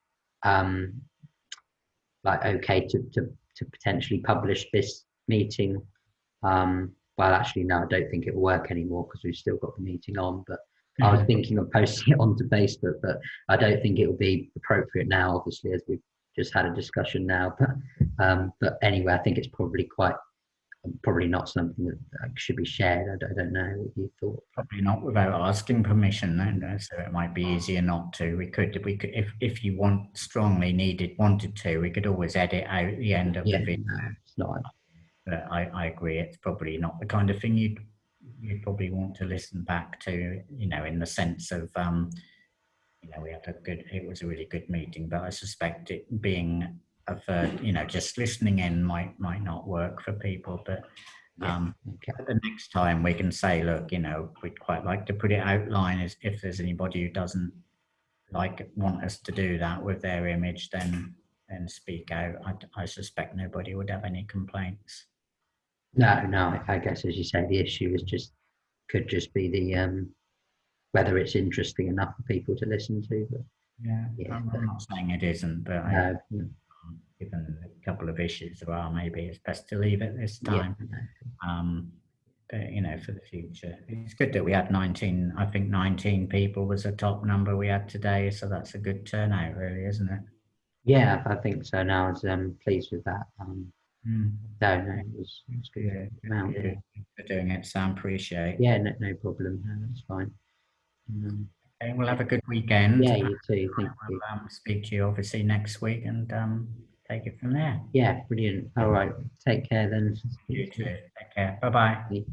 like okay to potentially publish this meeting. Well, actually, no, I don't think it will work anymore because we've still got the meeting on. But I was thinking of posting it onto Facebook, but I don't think it will be appropriate now, obviously, as we've just had a discussion now. But anyway, I think it's probably not something that should be shared. I don't know what you thought. Probably not without asking permission, then. So it might be easier not to. We could, if you wanted to, we could always edit out the end of the video. No, it's not. But I agree. It's probably not the kind of thing you'd probably want to listen back to. In the sense of it was a really good meeting, but I suspect it being just listening in might not work for people. But the next time we can say, look, we'd quite like to put it outline as if there's anybody who doesn't want us to do that with their image, then speak out. I suspect nobody would have any complaints. No, I guess, as you say, the issue could just be the whether it's interesting enough for people to listen to. But I'm not saying it isn't, but given a couple of issues there are, maybe it's best to leave it this time. But for the future, it's good that we had 19. I think 19 people was the top number we had today, so that's a good turnout, really, isn't it? Yeah, I think so. Now I was pleased with that. No, it was good. Good for doing it, Sam. Appreciate. Yeah, no problem. No, that's fine. Okay, we'll have a good weekend. Yeah, you too. Thank you. Speak to you obviously next week, and take it from there. Yeah, brilliant. All right. Take care then. You too. Take care. Bye-bye.